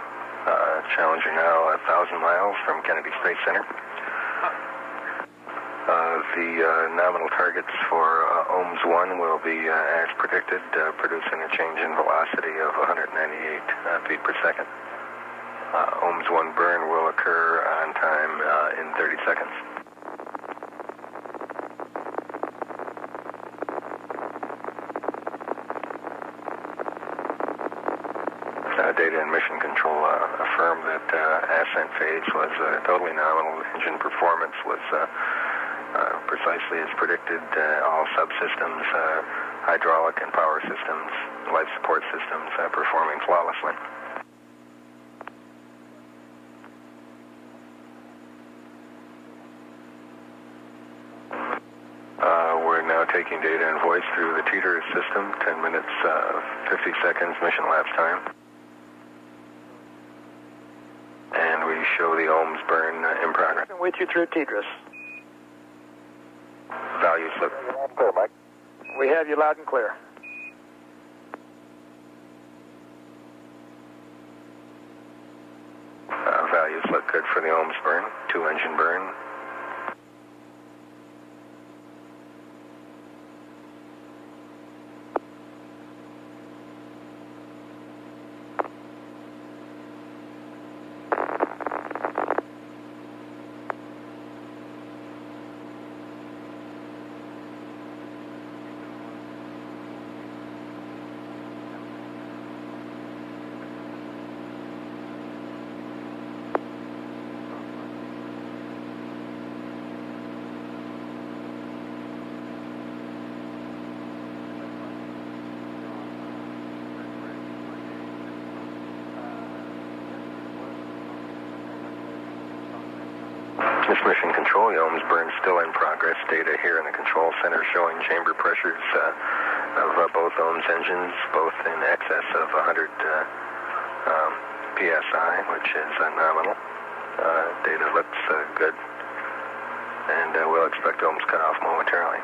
Challenger now 1,000 miles from Kennedy Space Center. The nominal targets for ohms 1 will be, as predicted, producing a change in velocity of 198 feet per second. Ohms 1 burn will occur on time in 30 seconds. Data and mission control affirm that ascent phase was totally nominal. Engine performance was precisely as predicted. All subsystems, hydraulic and power systems, life support systems performing flawlessly. We're now taking data and voice through the teeter system. 10 minutes, 50 seconds mission lapse time. And we show the ohms burn in progress. With you through Tidris. Value slip. Clear, Mike. We have you loud and clear. Values look good for the ohms burn. 2 engine burn. This mission control, the ohms burn still in progress. Data here in the control center showing chamber pressures of both ohms engines, both in excess of 100 psi, which is nominal. Data looks good, and we'll expect ohms cut off momentarily.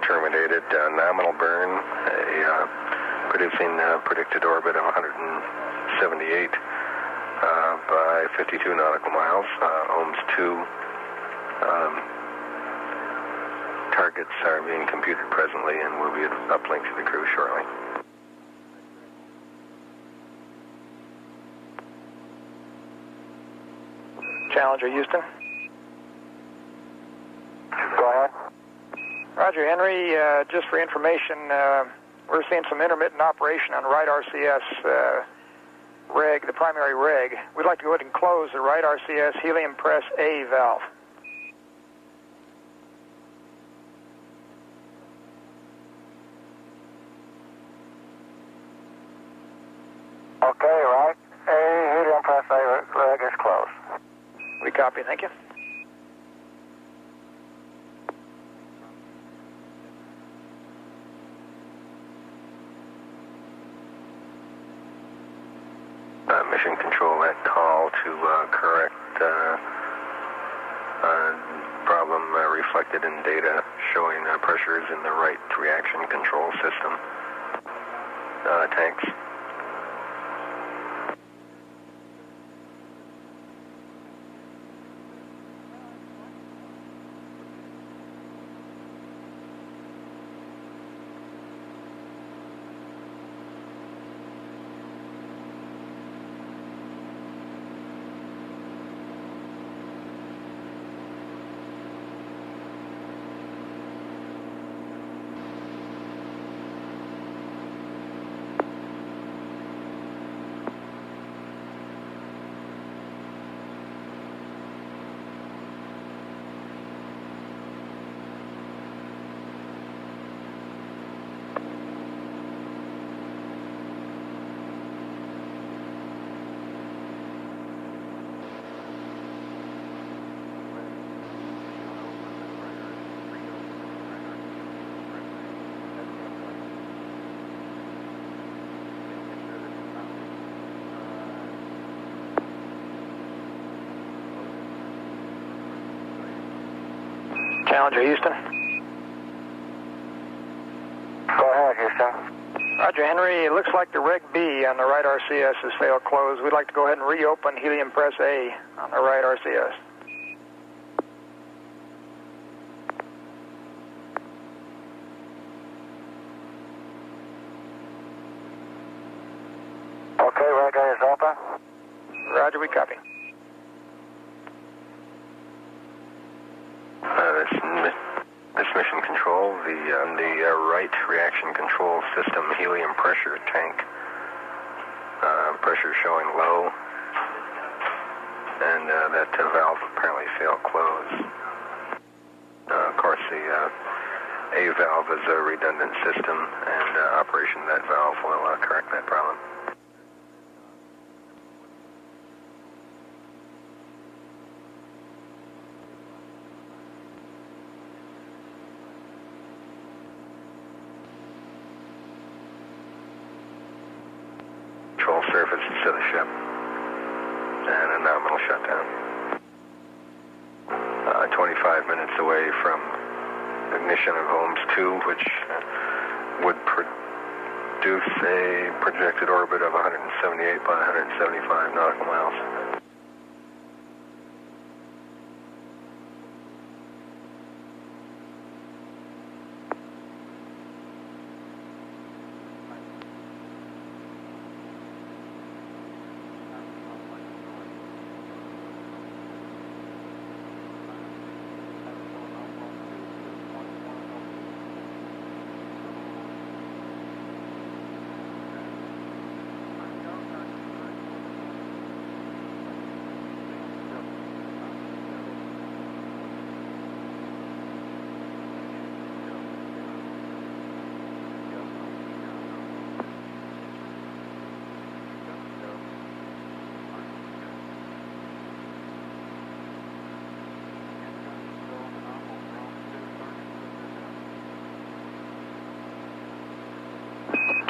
Terminated, nominal burn, producing predicted orbit of 178 by 52 nautical miles. Ohms 2 targets are being computed presently and will be uplinked to the crew shortly. Challenger Houston. Go ahead. Roger, Henry. Just for information, we're seeing some intermittent operation on right RCS reg, the primary reg. We'd like to go ahead and close the right RCS helium press A valve. Okay, right. A helium press A reg is closed. We copy, thank you. Mission control, that call to correct problem reflected in data showing pressures in the right reaction control system tanks. Challenger, Houston. Go ahead, Houston. Roger, Henry. It looks like the Reg B on the right RCS has failed close. We'd like to go ahead and reopen helium press A on the right RCS. Okay, Reg A is open. Roger, we copy. This mission control, the right reaction control system helium pressure tank pressure showing low, and that valve apparently failed close. Of course, the A valve is a redundant system, and operation of that valve will correct that problem. Control surfaces to the ship, and a nominal shutdown. 25 minutes away from ignition of Holmes 2, which would produce a projected orbit of 178 by 175 nautical miles.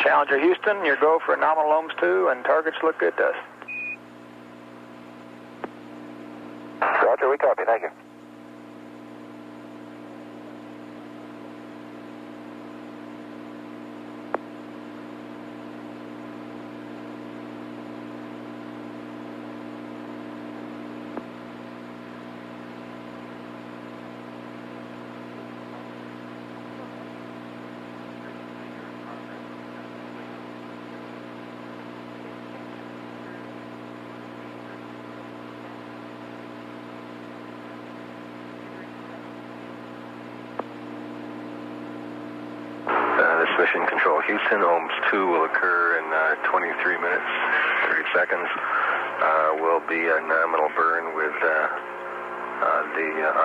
Challenger, Houston, your go for nominal ohms 2, and targets look good to us. Roger, we copy. Thank you. Mission control Houston, ohms 2 will occur in 23 minutes, 30 seconds. Will be a nominal burn with the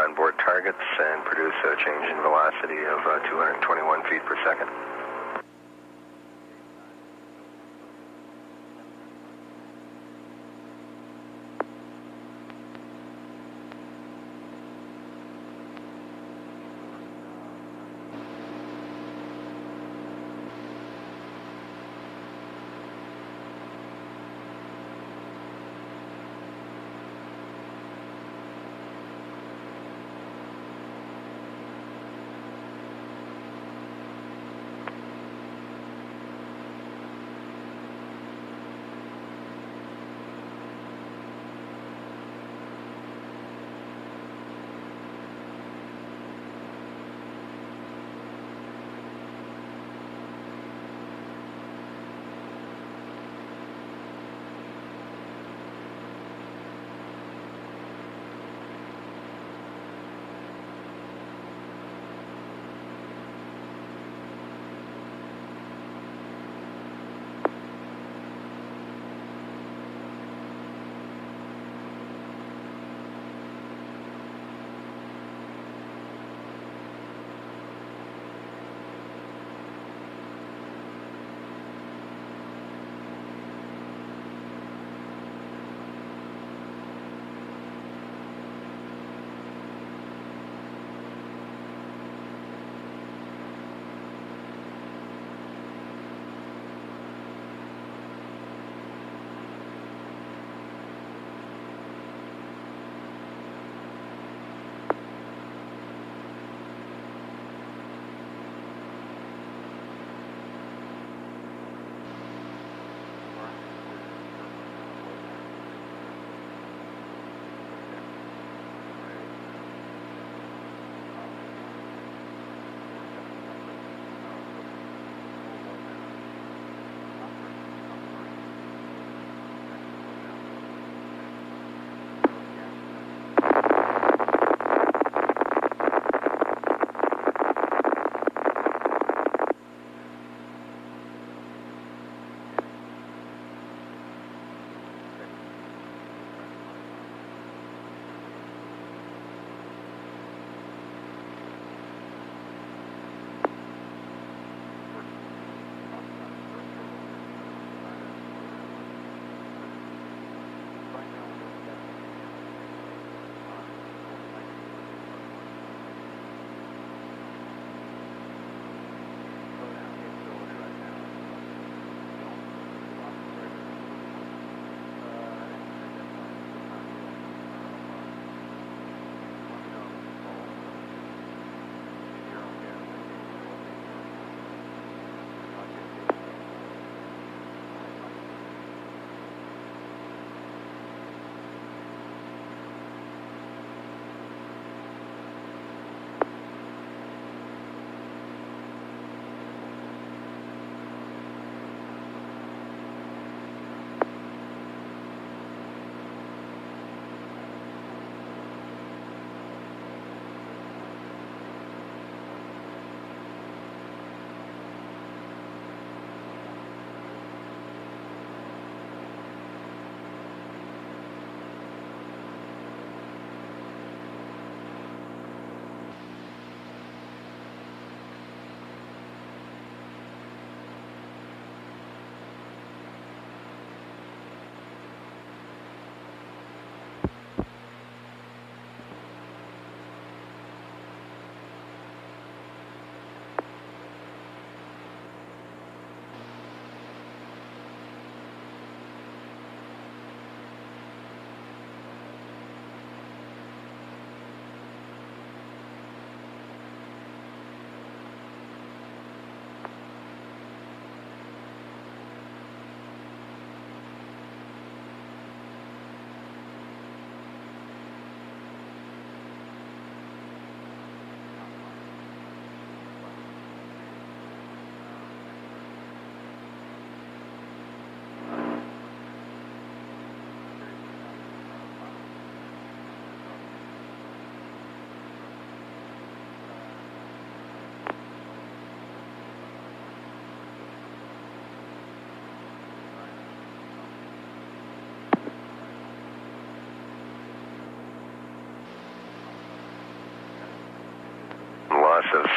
onboard targets and produce a change in velocity of 221 feet per second.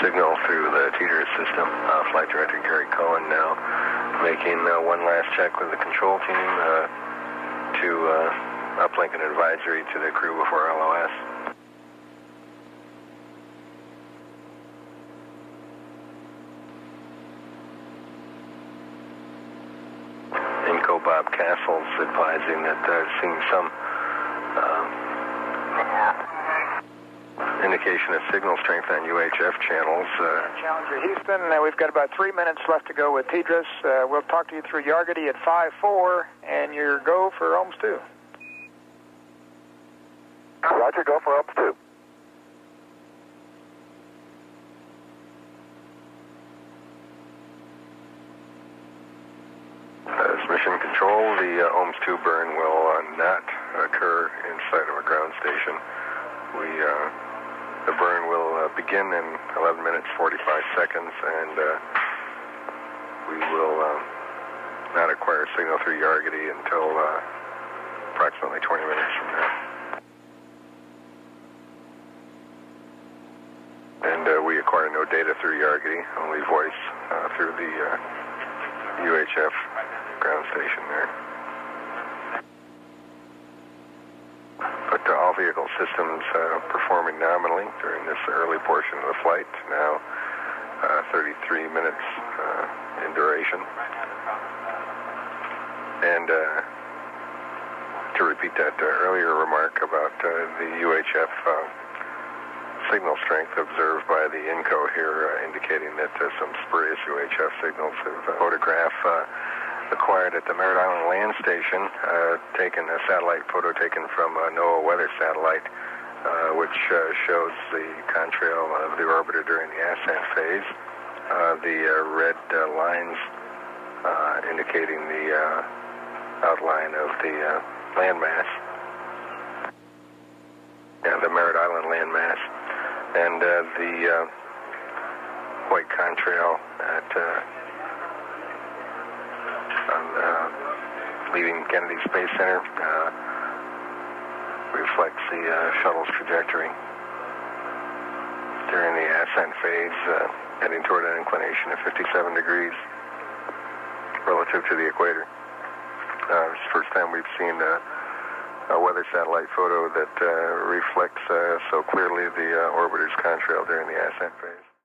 signal through the TDIRS system. Flight Director Gary Cohen now making one last check with the control team to uplink an advisory to the crew before LOS. Inco Bob Castle's advising that seeing some indication of signal strength on UHF channels. Challenger Houston, we've got about 3 minutes left to go with TDRS. We'll talk to you through Yargity at 5-4, and your go for Ohms 2. Roger, go for Ohms 2. As mission control, the Ohms 2 burn will not occur inside of a ground station. The burn will begin in 11 minutes 45 seconds, and we will not acquire signal through Yargity until approximately 20 minutes from now. And we acquire no data through Yargity, only voice through the UHF ground station there. But all vehicle systems performing nominally during this early portion of the flight, now 33 minutes in duration. And to repeat that earlier remark about the UHF signal strength observed by the INCO here, indicating that some spurious UHF signals have photographed acquired at the Merritt Island Land Station, taken a satellite photo taken from a NOAA weather satellite, which shows the contrail of the orbiter during the ascent phase. The red lines indicating the outline of the landmass, the Merritt Island landmass, and the white contrail at leaving Kennedy Space Center reflects the shuttle's trajectory during the ascent phase, heading toward an inclination of 57 degrees relative to the equator. It's the first time we've seen a weather satellite photo that reflects so clearly the orbiter's contrail during the ascent phase.